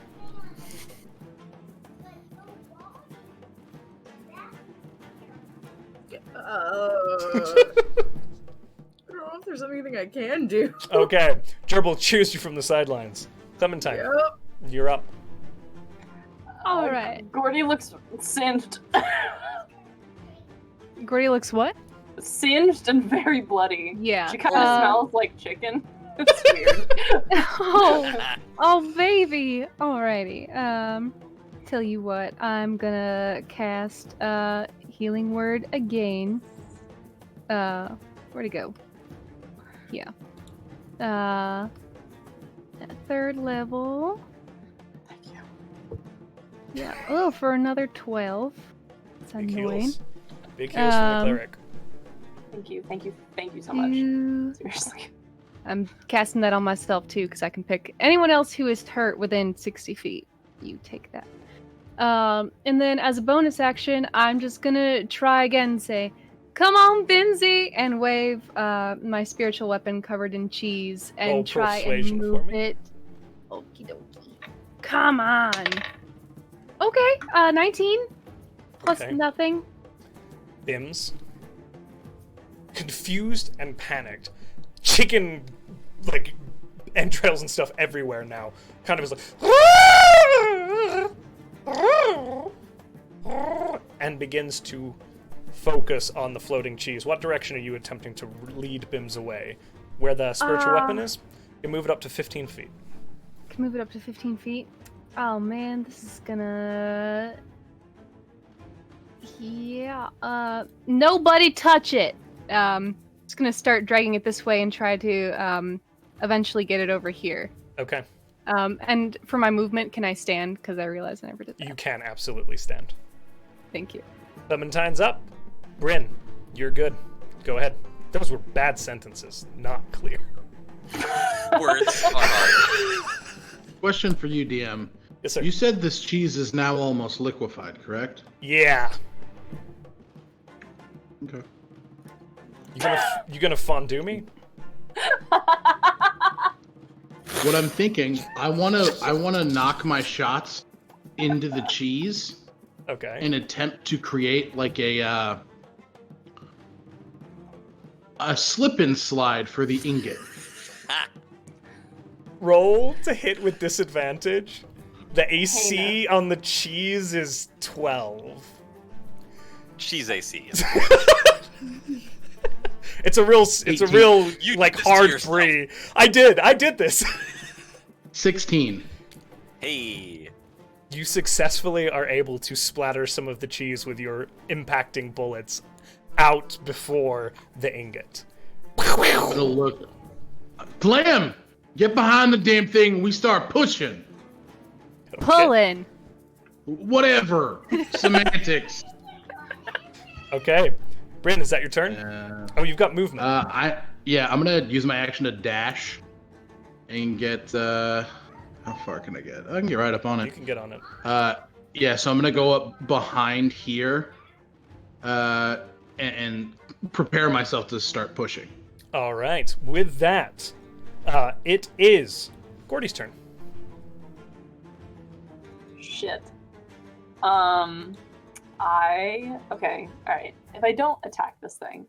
I don't know if there's anything I can do. Okay. Gerbil cheers you from the sidelines. Clementine, Yep. you're up. All right. Gordy looks singed. Gordy looks what? Singed and very bloody. Yeah. She kind of smells like chicken. It's weird. oh, baby. Alrighty. Tell you what, I'm gonna cast Healing Word again. Where'd it go? Yeah. At 3rd level. Thank you. Yeah. Oh, for another 12. It's Big annoying. heals. Big heals from the cleric. Thank you so much. Seriously. I'm casting that on myself too, because I can pick anyone else who is hurt within 60 feet. You take that. And then as a bonus action, I'm just gonna try again and say, "Come on, Binzy!" and wave my spiritual weapon covered in cheese and Roll try and persuasion for move me. it. Okie dokie. Come on. Okay, 19 plus Okay. nothing. Bims, confused and panicked, chicken like entrails and stuff everywhere now. Kind of is like, and begins to focus on the floating cheese. What direction are you attempting to lead Bims away? Where the spiritual weapon is? You can move it up to 15 feet. Can move it up to 15 feet. Oh man, this is gonna. Yeah. Nobody touch it. Just gonna start dragging it this way and try to eventually get it over here. Okay. And for my movement, can I stand? Because I realize I never did that. You can absolutely stand. Thank you. Clementine's up. Bryn, you're good. Go ahead. Those were bad sentences, not clear. Words are hard. Question for you, DM. Yes, sir. You said this cheese is now almost liquefied, correct? Yeah. Okay. You gonna fondue me? What I'm thinking, I wanna knock my shots into the cheese Okay. an attempt to create like a slip and slide for the ingot. Roll to hit with disadvantage. The AC on the cheese is 12. Cheese AC. It's a real You like did this to hard yourself. 3. I did this. 16. Hey. You successfully are able to splatter some of the cheese with your impacting bullets out before the ingot. It'll look. Clam, get behind the damn thing. We start pushing. Pulling. Whatever. Semantics. Okay. Bryn, is that your turn? Oh, you've got movement. I'm gonna use my action to dash and get. How far can I get? I can get right up on You it. can get on it. So I'm gonna go up behind here, and prepare myself to start pushing. All right. With that, it is Gordy's turn. Shit. Okay, alright. If I don't attack this thing,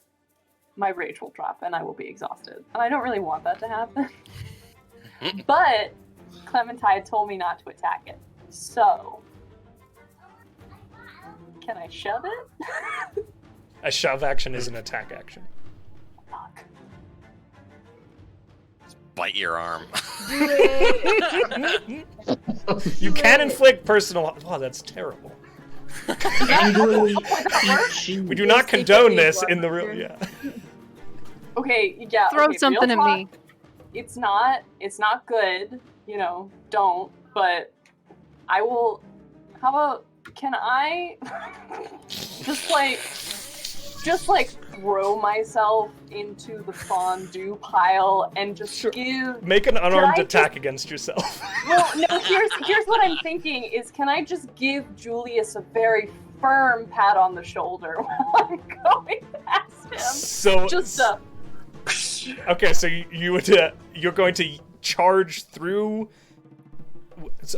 my rage will drop and I will be exhausted. And I don't really want that to happen. But Clementine told me not to attack it. So, can I shove it? A shove action is an attack action. Fuck. Bite your arm. You can inflict personal. Wow, that's terrible. Angrily, We do not condone this in the real. Yeah. Okay, yeah. Throw okay, something real at talk, me. It's not good, don't, but I will. How about, can I just like throw myself into the fondue pile and just Sure. give. Make an unarmed I attack against yourself. Well, no. Here's what I'm thinking is, can I just give Julius a very firm pat on the shoulder while I'm going past him? So Just okay, so you're going to charge through.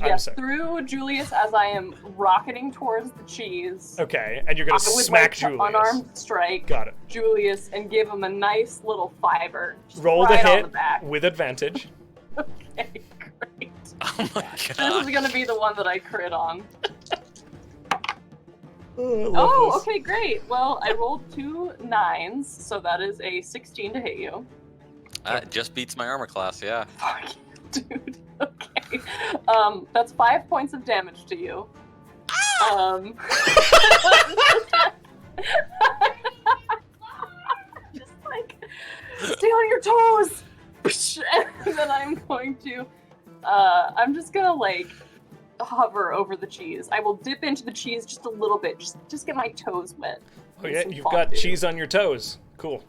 I'm yes, sorry. through Julius as I am rocketing towards the cheese. Okay, and you're going to I would smack like to Julius. unarmed strike Got it. Julius and give him a nice little fiver. Just Roll right the on hit the back. with advantage. Okay, great. Oh my This god. is gonna be the one that I crit on. Oh, I love Oh, this. okay, great. Well, I rolled 2 9s, so that is a 16 to hit you. Just beats my armor class, yeah. Fuck you, dude. Okay. That's 5 points of damage to you. Just like, stay on your toes! And then I'm going to, I'm just gonna like hover over the cheese. I will dip into the cheese just a little bit, just get my toes wet. Oh with yeah, some you've got fondue. cheese on your toes. Cool.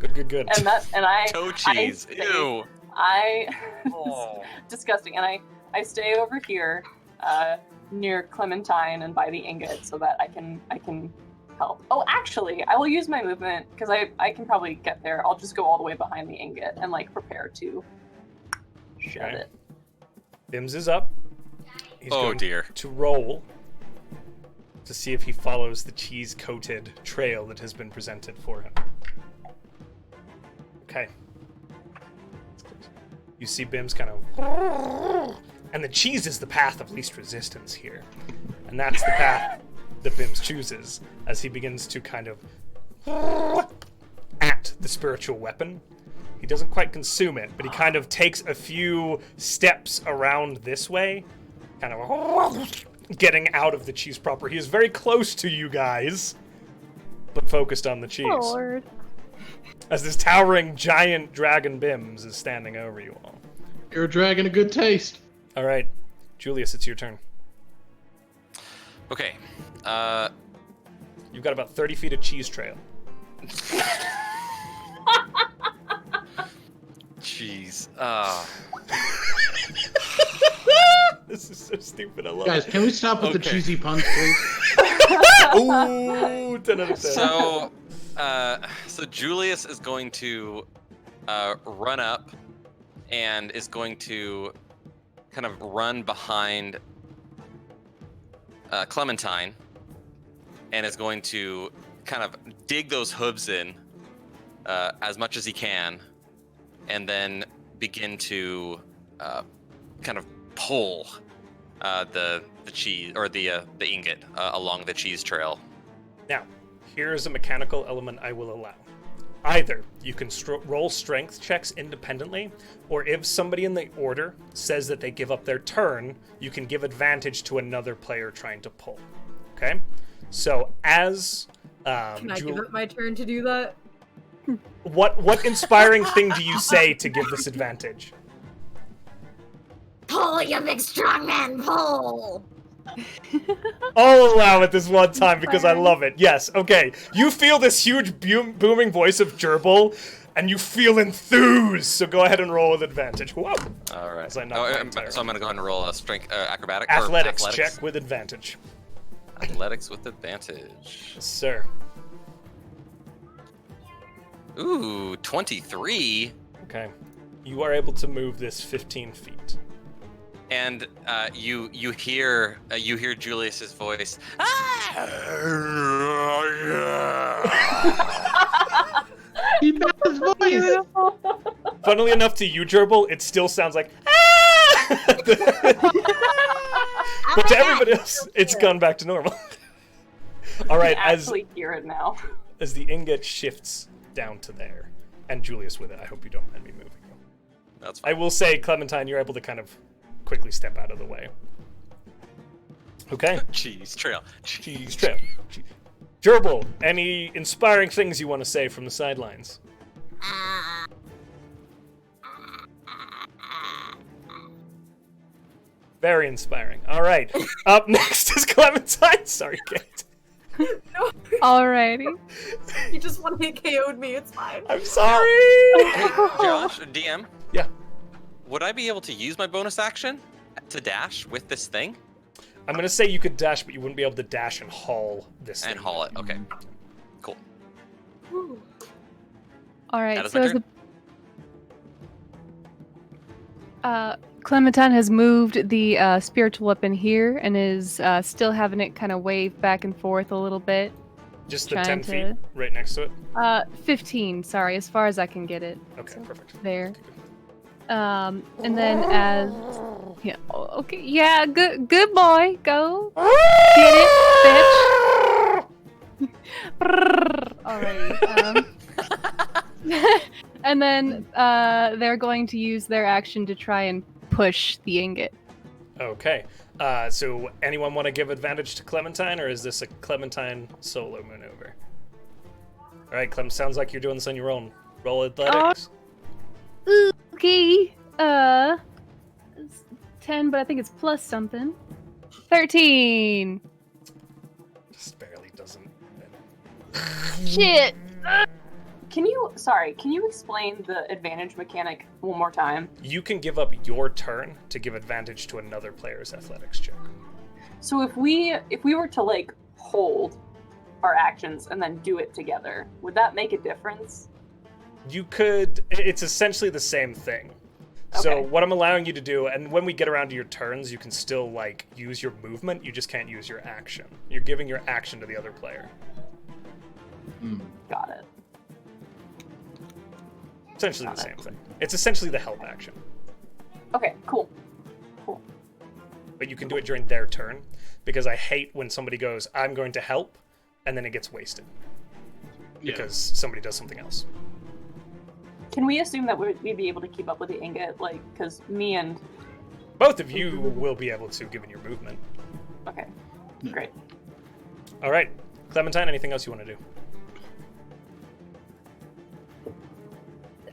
Good. And I Toe cheese. I stay- Ew. This is disgusting. And I stay over here, near Clementine and by the ingot so that I can help. Oh, actually, I will use my movement because I can probably get there. I'll just go all the way behind the ingot and like prepare to shove Okay. it. Bims is up. He's Oh going dear. to roll to see if he follows the cheese-coated trail that has been presented for him. Okay. You see Bims kind of... And the cheese is the path of least resistance here. And that's the path that Bims chooses as he begins to kind of... at the spiritual weapon. He doesn't quite consume it, but he kind of takes a few steps around this way, kind of getting out of the cheese proper. He is very close to you guys, but focused on the cheese. Lord. As this towering giant dragon Bims is standing over you all. You're a dragon of good taste. All right, Julius, it's your turn. Okay. You've got about 30 feet of cheese trail. Jeez. This is so stupid. I love Guys, it. can we stop with the Okay. cheesy puns, please? Ooh, 10 out of 10. So Julius is going to run up and is going to kind of run behind Clementine and is going to kind of dig those hooves in as much as he can, and then begin to kind of pull the cheese or the ingot along the cheese trail. Now, here's a mechanical element I will allow. Either you can roll strength checks independently, or if somebody in the order says that they give up their turn, you can give advantage to another player trying to pull. Okay? So as Can I give up my turn to do that? what inspiring thing do you say to give this advantage? Pull, you big strong man, pull! I'll allow it this one time because I love it. Yes, okay. You feel this huge booming voice of Gerbil, and you feel enthused. So go ahead and roll with advantage. Whoa. All right. So I'm going to go ahead and roll a strength acrobatic athletics check with advantage. Athletics with advantage. Yes, sir. Ooh, 23. Okay. You are able to move this 15 feet. And you hear Julius's voice. He found his voice. Beautiful. Funnily enough to you, Gerbil, it still sounds like but to everybody else, it's gone back to normal. All right, I actually hear it now. As the ingot shifts down to there, and Julius with it, I hope you don't mind me moving. That's fine. I will say, Clementine, you're able to kind of quickly step out of the way. Okay. Cheese trail. Cheese trail. Gerbil, any inspiring things you want to say from the sidelines? Very inspiring. All right. Up next is Clementine. Sorry, Kate. No, Alrighty. you just want to KO'd me. It's fine. I'm sorry. Hey, Josh, DM. Yeah. Would I be able to use my bonus action to dash with this thing? I'm going to say you could dash, but you wouldn't be able to dash and haul this thing. And haul it. Okay. Cool. Alright, That is so my as the Clementine has moved the spiritual weapon here and is still having it kind of wave back and forth a little bit. Just the trying 10 feet right next to it? 15, sorry, as far as I can get it. Okay, perfect. There. And then as yeah, okay, yeah, good boy, go get it, bitch. Alright. And then they're going to use their action to try and push the ingot. Okay. So anyone want to give advantage to Clementine, or is this a Clementine solo maneuver? All right, Clem, sounds like you're doing this on your own. Roll athletics. Okay. 10, but I think it's plus something. 13. Just barely doesn't. Shit. Can you explain the advantage mechanic one more time? You can give up your turn to give advantage to another player's athletics check. So if we were to like hold our actions and then do it together, would that make a difference? You could. It's essentially the same thing. So Okay. what I'm allowing you to do, and when we get around to your turns, you can still like use your movement. You just can't use your action. You're giving your action to the other player. Got it. Essentially Got the it. same thing. It's essentially the help action, Okay, cool. but you can do it during their turn, because I hate when somebody goes, "I'm going to help," and then it gets wasted because somebody does something else. Can we assume that we'd be able to keep up with the ingot, like, because me and... Both of you will be able to, given your movement. Okay, great. All right, Clementine, anything else you want to do?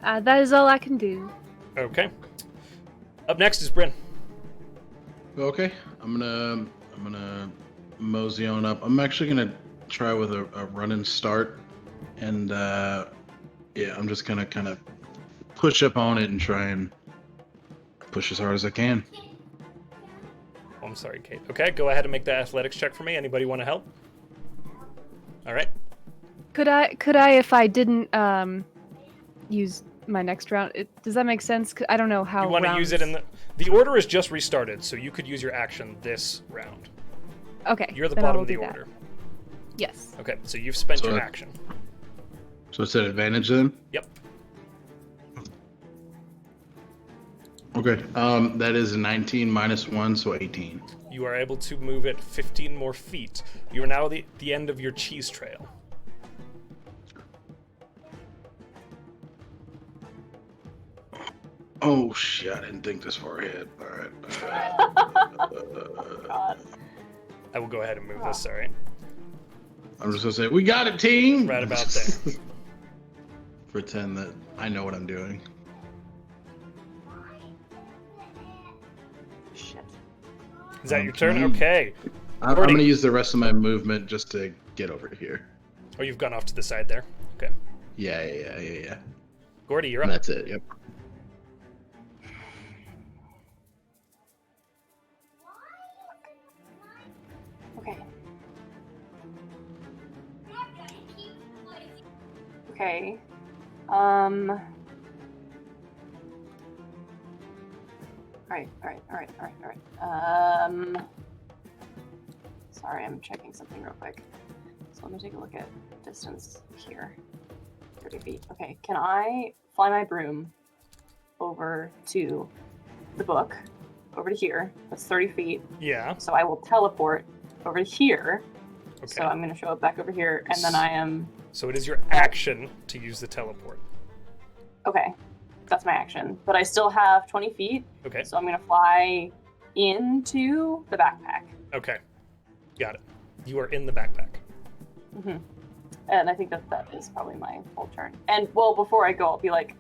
That is all I can do. Okay. Up next is Bryn. Okay, I'm gonna mosey on up. I'm actually gonna try with a run and start, and I'm just gonna kind of push up on it and try and push as hard as I can. Oh, I'm sorry, Kate. Okay, go ahead and make that athletics check for me. Anybody want to help? All right. Could I, if I didn't use my next round? Does that make sense? 'Cause I don't know how. You want to use it in the order is just restarted, so you could use your action this round. Okay. You're the then I bottom will of the do that. order. Yes. Okay, so you've spent So- your action. So it's an advantage then? Yep. Okay. That is a 19 minus 1, so 18. You are able to move it 15 more feet. You are now at the end of your cheese trail. Oh shit! I didn't think this far ahead. All right. God. I will go ahead and move this, sorry. I'm just gonna say, we got it, team. Right about there. Pretend that I know what I'm doing. Shit. Is that your Can turn? I- Okay. I'm Gordy. gonna use the rest of my movement just to get over here. Oh, you've gone off to the side there. Okay. Yeah. Gordy, you're And up. that's it. Yep. Okay. Okay. Alright. Sorry, I'm checking something real quick. So let me take a look at distance here. 30 feet. Okay, can I fly my broom over to the book? Over to here. That's 30 feet. Yeah. So I will teleport over to here. Okay. So I'm going to show up back over here, and then I am... So it is your action to use the teleport. Okay, that's my action. But I still have 20 feet, Okay. so I'm going to fly into the backpack. Okay. Got it. You are in the backpack. hmm And I think that is probably my whole turn. And, well, before I go, I'll be like,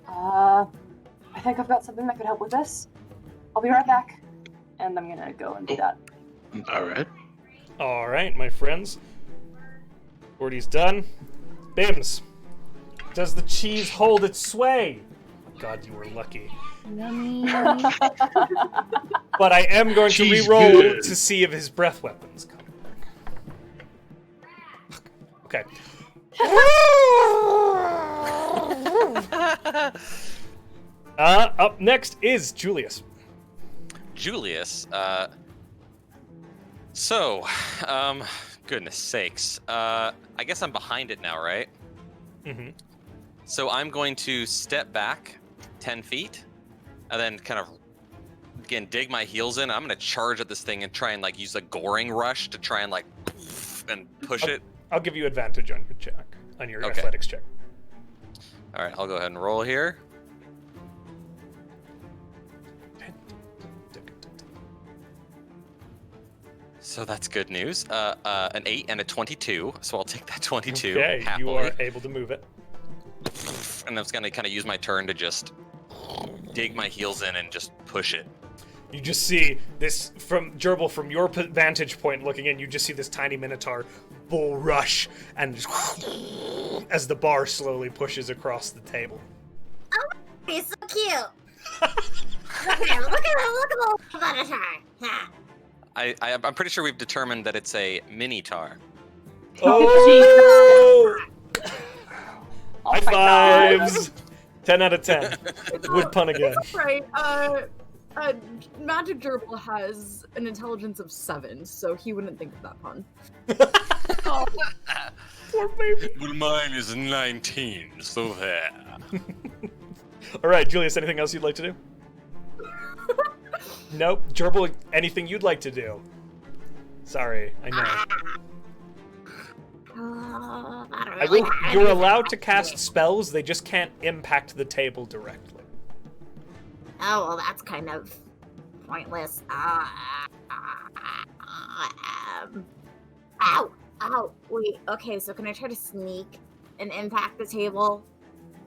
I think I've got something that could help with this. I'll be right back. And I'm going to go and do that. All right. All right, my friends. Gordy's done. Bims. Does the cheese hold its sway? God, you were lucky. Yummy. But I am going to Cheese re-roll good. to see if his breath weapons come back. Okay. Up next is Julius. Julius, goodness sakes. I guess I'm behind it now, right? Mm-hmm. So I'm going to step back 10 feet and then kind of, again, dig my heels in. I'm going to charge at this thing and try and, like, use a goring rush to try and, like, and push it. I'll give you advantage on your check, on your Okay. athletics check. All right, I'll go ahead and roll here. So that's good news. An 8 and a 22, so I'll take that 22 Okay, happily. you are able to move it. And I'm just gonna kind of use my turn to just dig my heels in and just push it. You just see this from Gerbil, from your vantage point looking in, you just see this tiny minotaur bull rush and just as the bar slowly pushes across the table. He's so cute. Look at him. Look at the little minotaur. Yeah. I'm pretty sure we've determined that it's a mini-tar. Oh! Oh High my God. fives! 10 out of 10. Would pun again. Right. Magic Gerbil has an intelligence of 7, so he wouldn't think of that pun. Poor baby. Well, mine is 19, so there. All right, Julius, anything else you'd like to do? Nope. Gerbil, anything you'd like to do? Sorry, I know. I will, you're allowed to cast spells, they just can't impact the table directly. Oh, well, that's kind of pointless. Ow! Wait, okay, so can I try to sneak and impact the table?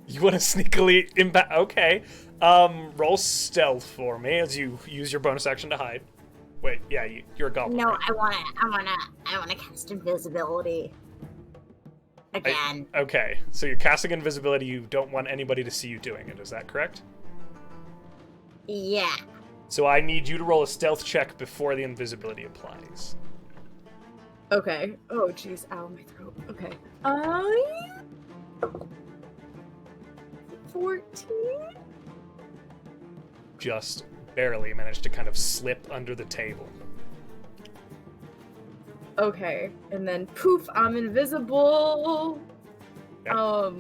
You want to sneakily impact? Okay. Roll stealth for me as you use your bonus action to hide. Wait, yeah, you're a goblin. No, right? I wanna cast invisibility. Again. Okay, so you're casting invisibility. You don't want anybody to see you doing it. Is that correct? Yeah. So I need you to roll a stealth check before the invisibility applies. Okay. Oh, jeez. Ow, my throat. Okay. 14? Just barely managed to kind of slip under the table. Okay, and then poof, I'm invisible. Okay.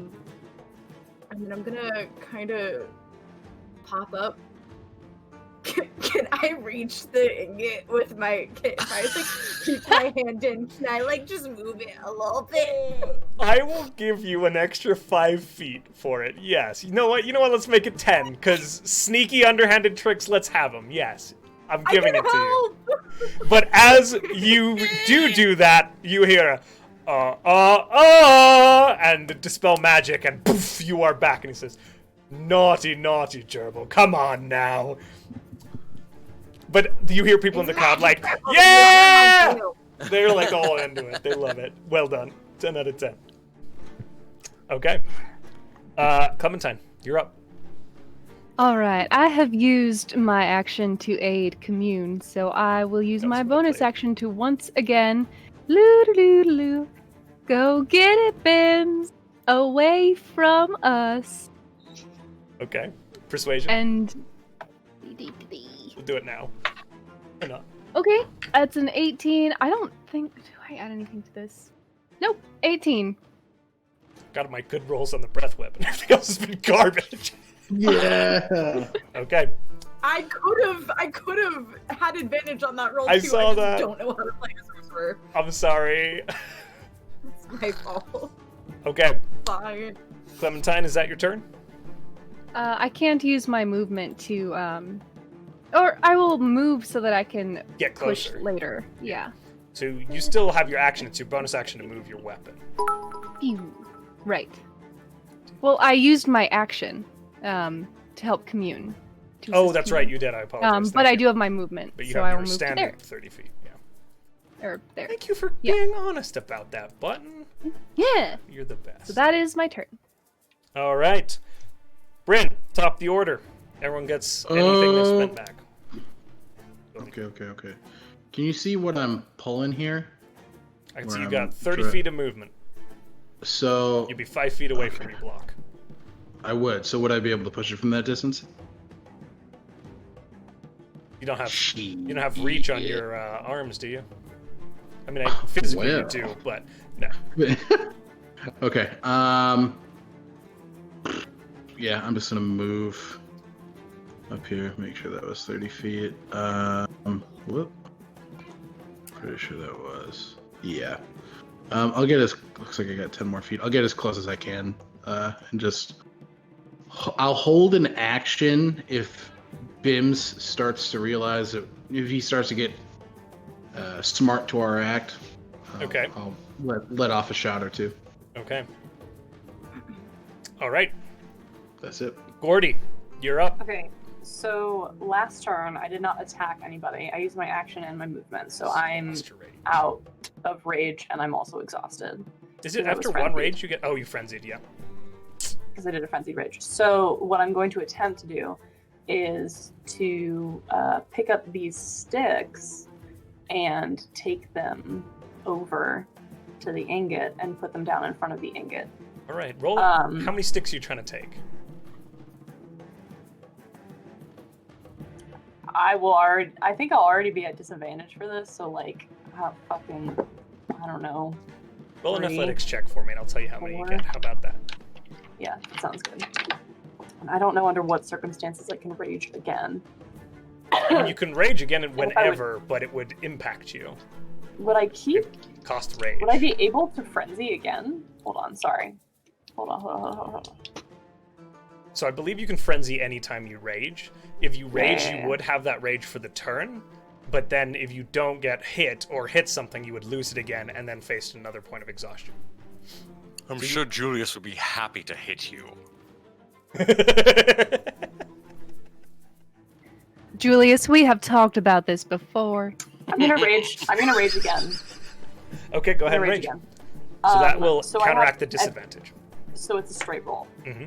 And then I'm gonna kind of pop up. Can I reach the ingot with my? If I like keep my hand in, can I like just move it a little bit? I will give you an extra 5 feet for it. Yes. You know what? Let's make it 10, because sneaky underhanded tricks, let's have them. Yes. I'm giving it to you. But as you do that, you hear and dispel magic, and poof, you are back. And he says, naughty, naughty gerbil, come on now. But you hear people in the crowd like, yeah! They're like all into it. They love it. Well done. 10 out of 10. Okay. Clementine, you're up. All right, I have used my action to aid Commune, so I will use my bonus action to once again, loo-doo-doo-doo-doo, go get it, Bims, away from us. Okay. Persuasion. And We'll do it now. Or not. okay, that's an 18. I don't think, do I add anything to this? Nope, 18. Got my good rolls on the breath whip, and everything else has been garbage. Yeah. Okay. I could have had advantage on that roll too. I saw I that. don't know how to play a sorcerer. I'm sorry. It's my fault. Okay. Fine. Clementine, is that your turn? I can't use my movement to, or I will move so that I can Get push closer. later. Yeah. So you still have your action. It's your bonus action to move your weapon. Phew. Right. Well, I used my action to help Commune. to Oh, assist that's Commune. right. You did. I apologize. But Thank I you. do have my movement, But you so have I will your move to standard there. 30 feet. Yeah. Or there. Thank you for Yep. being honest about that, Button. Yeah. You're the best. So that is my turn. All right. Bryn, top the order. Everyone gets anything they spent back. Okay. Can you see what I'm pulling here? I can see Where you I'm got 30 dra- feet of movement. So You'd be 5 feet away from your block. I would. So would I be able to push it from that distance? You don't have reach on your arms, do you? I mean, physically you Well. do, but no. Okay. Yeah, I'm just gonna move up here. Make sure that was 30 feet. Whoop. Pretty sure that was. Yeah. I'll get as. Looks like I got 10 more feet. I'll get as close as I can. And just. I'll hold an action if Bims starts to realize that if he starts to get smart to our act. Okay. I'll let off a shot or two. Okay. All right. That's it. Gordy, you're up. Okay, so last turn I did not attack anybody. I used my action and my movement, so I'm out of rage and I'm also exhausted. Is it Because I was after one frenzied. rage you get? Oh, you frenzied, yeah. Because I did a frenzied rage. So what I'm going to attempt to do is to pick up these sticks and take them over to the ingot and put them down in front of the ingot. All right, roll. How many sticks are you trying to take? I think I'll already be at disadvantage for this, so like, I don't know. Roll an 3, athletics check for me, and I'll tell you how many you 4. get. How about that? Yeah, that sounds good. And I don't know under what circumstances I can rage again. You can rage again if I whenever, but it would impact you. Would I keep? Cost rage. Would I be able to frenzy again? Hold on, sorry. Hold on. So I believe you can frenzy anytime you rage. If you rage, Yeah. you would have that rage for the turn. But then if you don't get hit or hit something, you would lose it again and then face another point of exhaustion. I'm sure Julius would be happy to hit you. Julius, we have talked about this before. I'm gonna rage. I'm gonna rage again. Okay, go ahead I'm and gonna rage. again. So that will so I counteract have- the disadvantage. So it's a straight roll. Mm-hmm.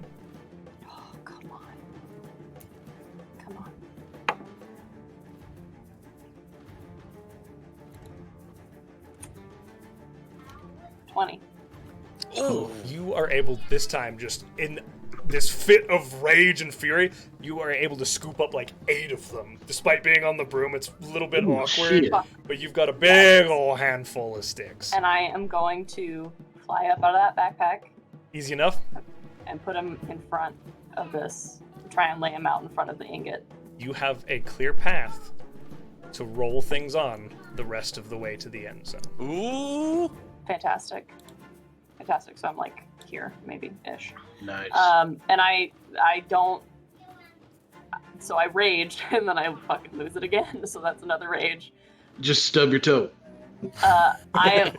Oh, come on. Come on. 20. Oh, you are able this time just in this fit of rage and fury, you are able to scoop up like 8 of them. Despite being on the broom, it's a little bit awkward, shit. but you've got a big old handful of sticks. And I am going to fly up out of that backpack Easy enough? and put him in front of this. Try and lay him out in front of the ingot. You have a clear path to roll things on the rest of the way to the end zone. Ooh. Fantastic. Fantastic. So I'm like here, maybe ish. Nice. And I don't. So I rage and then I fucking lose it again. So that's another rage. Just stub your toe. I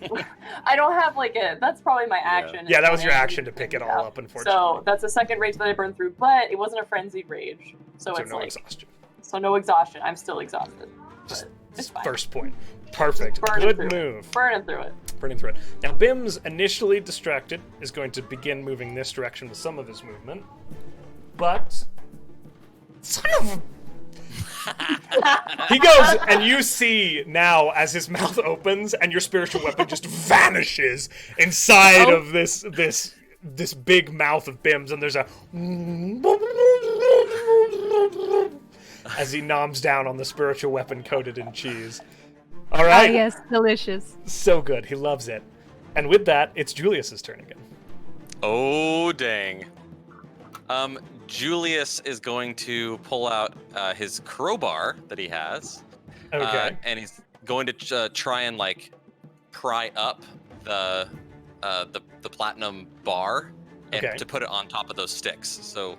don't have like a. That's probably my action. Yeah, that was your action to pick it all up, unfortunately. So that's a second rage that I burned through, but it wasn't a frenzied rage. So it's no like exhaustion. So no exhaustion. I'm still exhausted. Just It's fine. first point. Perfect. Burning Good through it. move. Burning through it. Burning through it. Now, Bim's initially distracted is going to begin moving this direction with some of his movement. But... Son of a... He goes, and you see now as his mouth opens and your spiritual weapon just vanishes inside of this big mouth of Bim's, and there's a... as he noms down on the spiritual weapon coated in cheese. All right. Ah, yes, delicious. So good. He loves it. And with that, it's Julius's turn again. Oh, dang. Julius is going to pull out his crowbar that he has. Okay. And he's going to try and like pry up the platinum bar and Okay. to put it on top of those sticks. So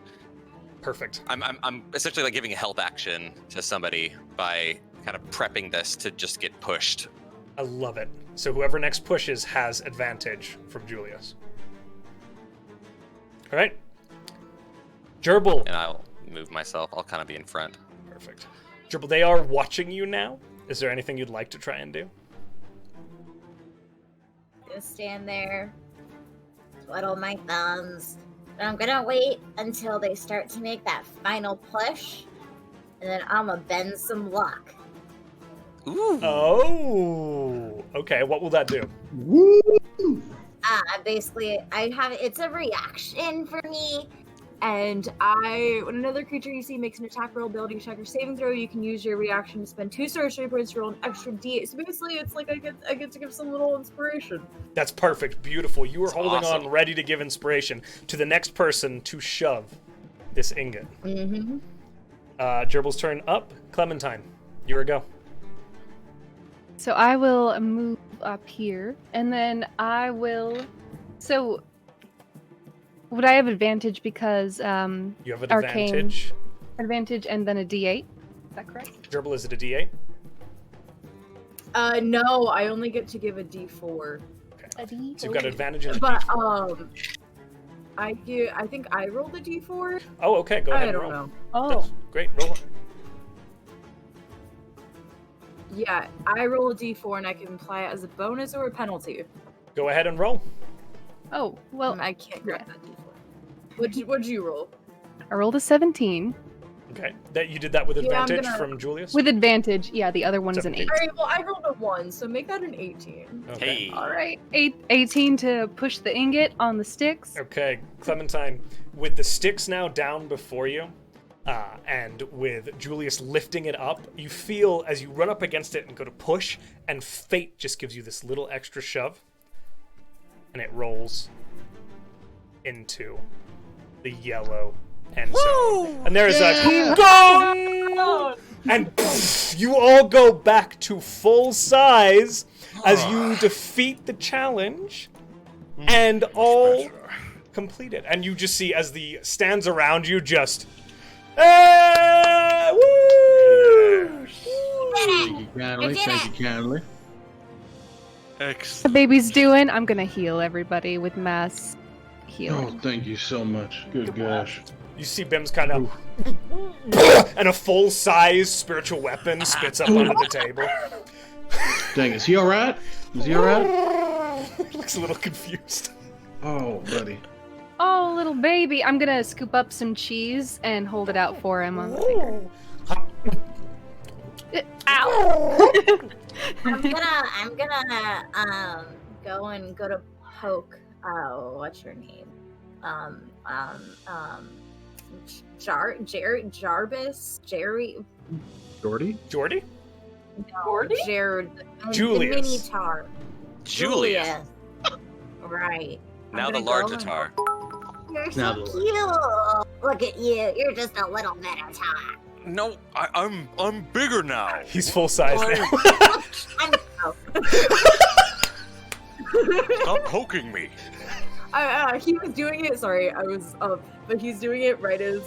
Perfect. I'm essentially like giving a help action to somebody by kind of prepping this to just get pushed. I love it. So whoever next pushes has advantage from Julius. All right. Gerbil. And I'll move myself. I'll kind of be in front. Perfect. Gerbil, they are watching you now. Is there anything you'd like to try and do? Just stand there, twiddle my thumbs. And I'm gonna wait until they start to make that final push, and then I'm gonna bend some luck. Ooh. Oh. Okay. What will that do? Woo! Basically, it's a reaction for me. And when another creature you see makes an attack roll, ability check, or saving throw, you can use your reaction to spend 2 sorcery points to roll an extra d8. So basically, it's like I get to give some little inspiration. That's perfect. Beautiful. You are That's holding awesome. on, ready to give inspiration to the next person to shove this ingot. Mm-hmm. Gerbil's turn up. Clementine, you're a go. So I will move up here, and then I will. So would I have advantage because You have an arcane advantage. and then a D8? Is that correct? Gerbil, is it a D8? No, I only get to give a d4. A D. So you've got advantage in the But D4. I think I rolled a d4. Oh, okay. Go ahead I and don't roll. know. Oh, That's great. Roll it. Yeah, I roll a d4 and I can apply it as a bonus or a penalty. Go ahead and roll. oh. Well, I can't grab yeah. that d4. What'd you roll? I rolled a 17 Okay. That you did that with Yeah, I'm advantage gonna- from Julius? with advantage. Yeah, the other one is an 8. 17. Alright, well, I rolled a 1, so make that an 18. Okay. Hey. All right, 18 to push the ingot on the sticks. Okay, Clementine, with the sticks now down before you, and with Julius lifting it up, you feel as you run up against it and go to push, and fate just gives you this little extra shove, and it rolls into the yellow end zone. And there's a gong! And pff, you all go back to full size as you defeat the challenge, and all complete it. And you just see as the stands around you just, woo! Thank you kindly. Thank you kindly. The Excellent. baby's doing. I'm gonna heal everybody with mass healing. Oh, thank you so much. Good gosh. You see Bim's kind of, and a full-size spiritual weapon spits up onto the table. Dang, is he alright? Is he alright? Looks a little confused. Oh, buddy. Oh, little baby! I'm gonna scoop up some cheese and hold it out for him on the finger. Ow! I'm gonna go to poke. Oh, what's your name? Jarvis, Jerry, Jordy? Jordy? Gordy? Jared, Julius. the mini-tar. Julius. Right. Now I'm the gonna larger go tar. You're Now so the cute. Look at you. You're just a little minotaur. No, I'm bigger now. He's full size now. I'm so. Stop poking me. He was doing it. Sorry, I was up, but he's doing it right as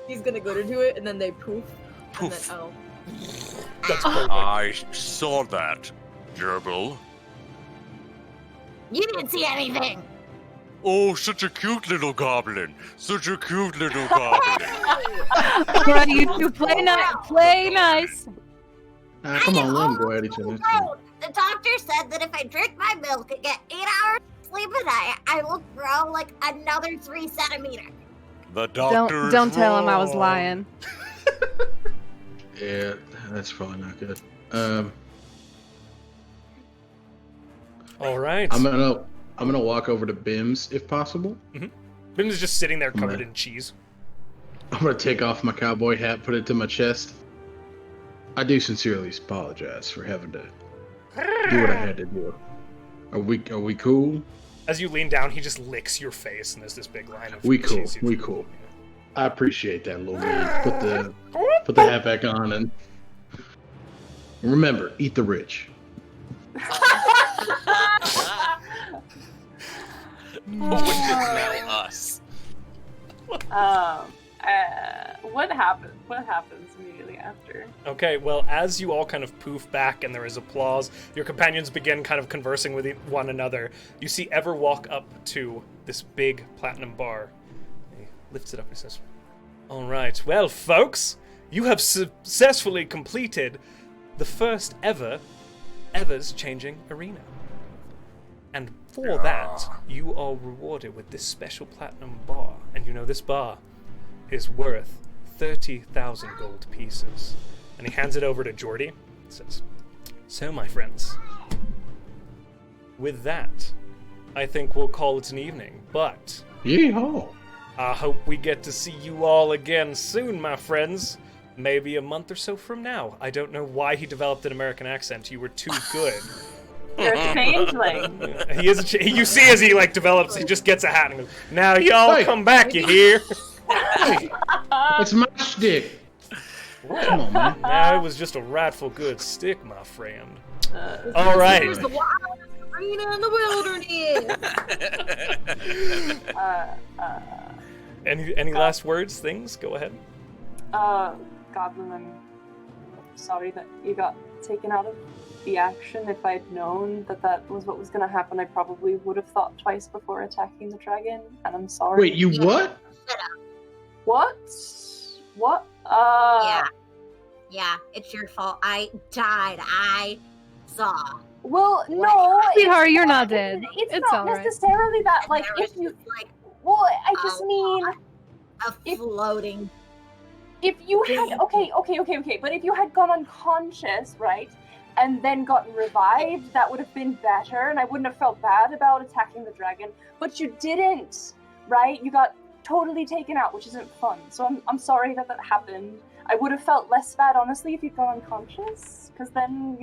he's gonna go to do it, and then they poof. Poof. And then, That's perfect. I saw that, gerbil. You didn't see anything. Oh, such a cute little goblin. Such a cute little goblin. Alright, you two play nice. Play nice. Come on, let him go at each other. The doctor said that if I drink my milk and get 8 hours of sleep a night, I will grow like another 3 centimeters. The doctor. Don't tell him I was lying. Yeah, that's probably not good. All right. I'm gonna walk over to Bims if possible. Bim's is just sitting there covered Okay. in cheese. I'm gonna take off my cowboy hat, put it to my chest. I do sincerely apologize for having to do what I had to do. Are we cool? As you lean down, he just licks your face, and there's this big line of We cool. cheese. We cool. I appreciate that, little man. Put the hat back on and remember, eat the rich. Which is now us. What happens? What happens immediately after? Okay, well, as you all kind of poof back and there is applause, your companions begin kind of conversing with one another. You see Ever walk up to this big platinum bar. He lifts it up and says, "All right, well, folks, you have successfully completed the first Ever's Changing Arena. And for that, you are rewarded with this special platinum bar. And you know this bar is worth 30,000 gold pieces." And he hands it over to Jordy. He says, "So, my friends, with that, I think we'll call it an evening. But Yeehaw! I hope we get to see you all again soon, my friends. Maybe a month or so from now." I don't know why he developed an American accent. You were too good. You're a changeling. He is. You see, as he develops, he just gets a hat and goes, "Now y'all Hey. come back, you hear?" Hey, it's my stick. Come on, man. Now it was just a rightful good stick, my friend. All right. Here's the wildest arena in the wilderness. Any last words? Things? Go ahead. Goblin, I'm sorry that you got taken out of the action. If I'd known that was what was going to happen, I probably would have thought twice before attacking the dragon, and I'm sorry. Wait, you what? What? What? Yeah, it's your fault. I died. I saw. Well, no. Sweetheart, you're not dead. It's It's not all right. necessarily that, And like, there if was you... just, like Well, I just mean... a floating. If you had... Okay, but if you had gone unconscious, right, and then gotten revived, that would have been better, and I wouldn't have felt bad about attacking the dragon. But you didn't, right? You got totally taken out, which isn't fun. So I'm sorry that happened. I would have felt less bad, honestly, if you'd gone unconscious, because then,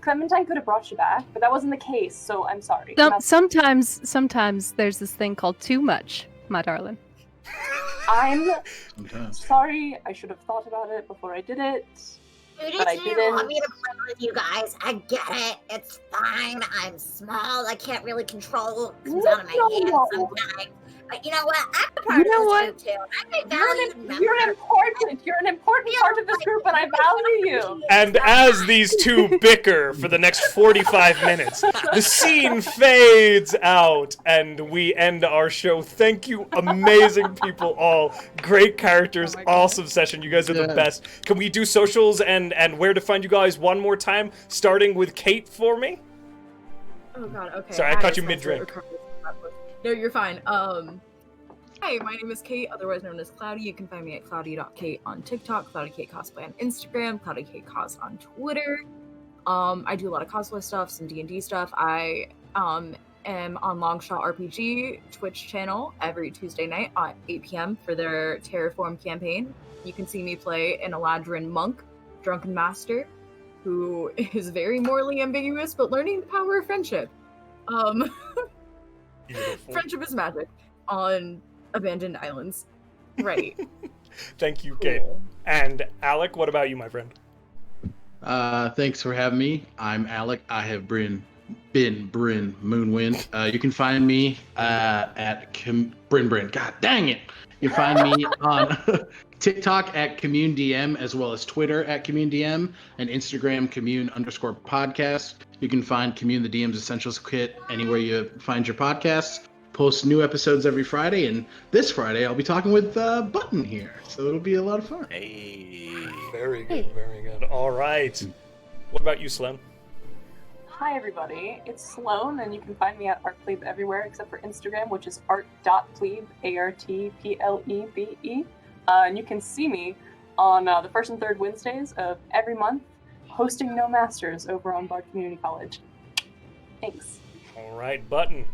Clementine could have brought you back, but that wasn't the case, so I'm sorry. Sometimes there's this thing called too much, my darling. I'm Sometimes. sorry. I should have thought about it before I did it. But I You didn't. want me to play with you guys? I get it. It's fine. I'm small. I can't really control what comes out of my hands sometimes. But you know what? I'm a part You know of what? this group too. I'm a valued member. You're an important part of this group, and I value you. And as these two bicker for the next 45 minutes, the scene fades out and we end our show. Thank you, amazing people all. Great characters, awesome session. You guys are the Yeah. best. Can we do socials and where to find you guys one more time, starting with Kate for me? Oh god, okay. Sorry, I caught you mid-drink. No, you're fine. Hi, my name is Kate, otherwise known as Cloudy. You can find me at cloudy.kate on TikTok, Cloudy Kate Cosplay on Instagram, Cloudy Kate Cos on Twitter. I do a lot of cosplay stuff, some D&D stuff. I am on Longshot RPG Twitch channel every Tuesday night at 8 p.m. for their Terraform campaign. You can see me play an Eladrin monk, Drunken Master, who is very morally ambiguous, but learning the power of friendship. Beautiful. Friendship is magic on abandoned islands. Right. Thank you, Kate. Cool. And Alec, what about you, my friend? Thanks for having me. I'm Alec. I have been Bryn Moonwind. You can find me at Bryn. God dang it! You can find me on TikTok at CommuneDM, as well as Twitter at CommuneDM, and Instagram Commune_podcast. You can find Commune the DM's Essentials Kit anywhere you find your podcasts. Post new episodes every Friday, and this Friday I'll be talking with Button here, so it'll be a lot of fun. Hey. Very good, very good. All right. What about you, Sloan? Hi everybody, it's Sloan, and you can find me at ArtPlebe everywhere except for Instagram, which is art.plebe, ARTPLEBE. And you can see me on the first and third Wednesdays of every month, hosting No Masters over on Bard Community College. Thanks. All right, Button.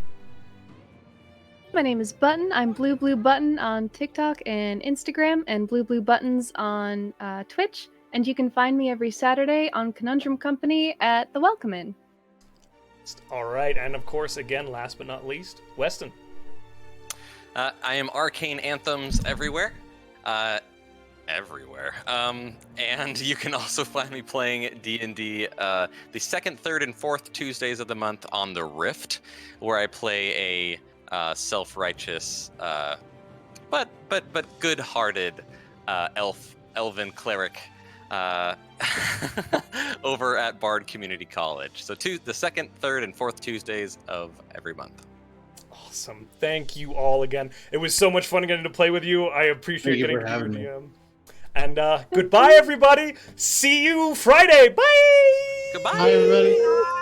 My name is Button. I'm Blue Button on TikTok and Instagram, and Blue Buttons on Twitch. And you can find me every Saturday on Conundrum Company at the Welcome Inn. All right, and of course, again, last but not least, Weston. I am Arcane Anthems everywhere. Everywhere. And you can also find me playing D&D the second, third, and fourth Tuesdays of the month on the Rift, where I play a self-righteous, but good-hearted elven cleric over at Bard Community College. So the second, third, and fourth Tuesdays of every month. Awesome. Thank you all again. It was so much fun getting to play with you. I appreciate Thank you getting for to having be me. your DM. And goodbye, everybody. See you Friday. Bye. Goodbye. Hi, everybody.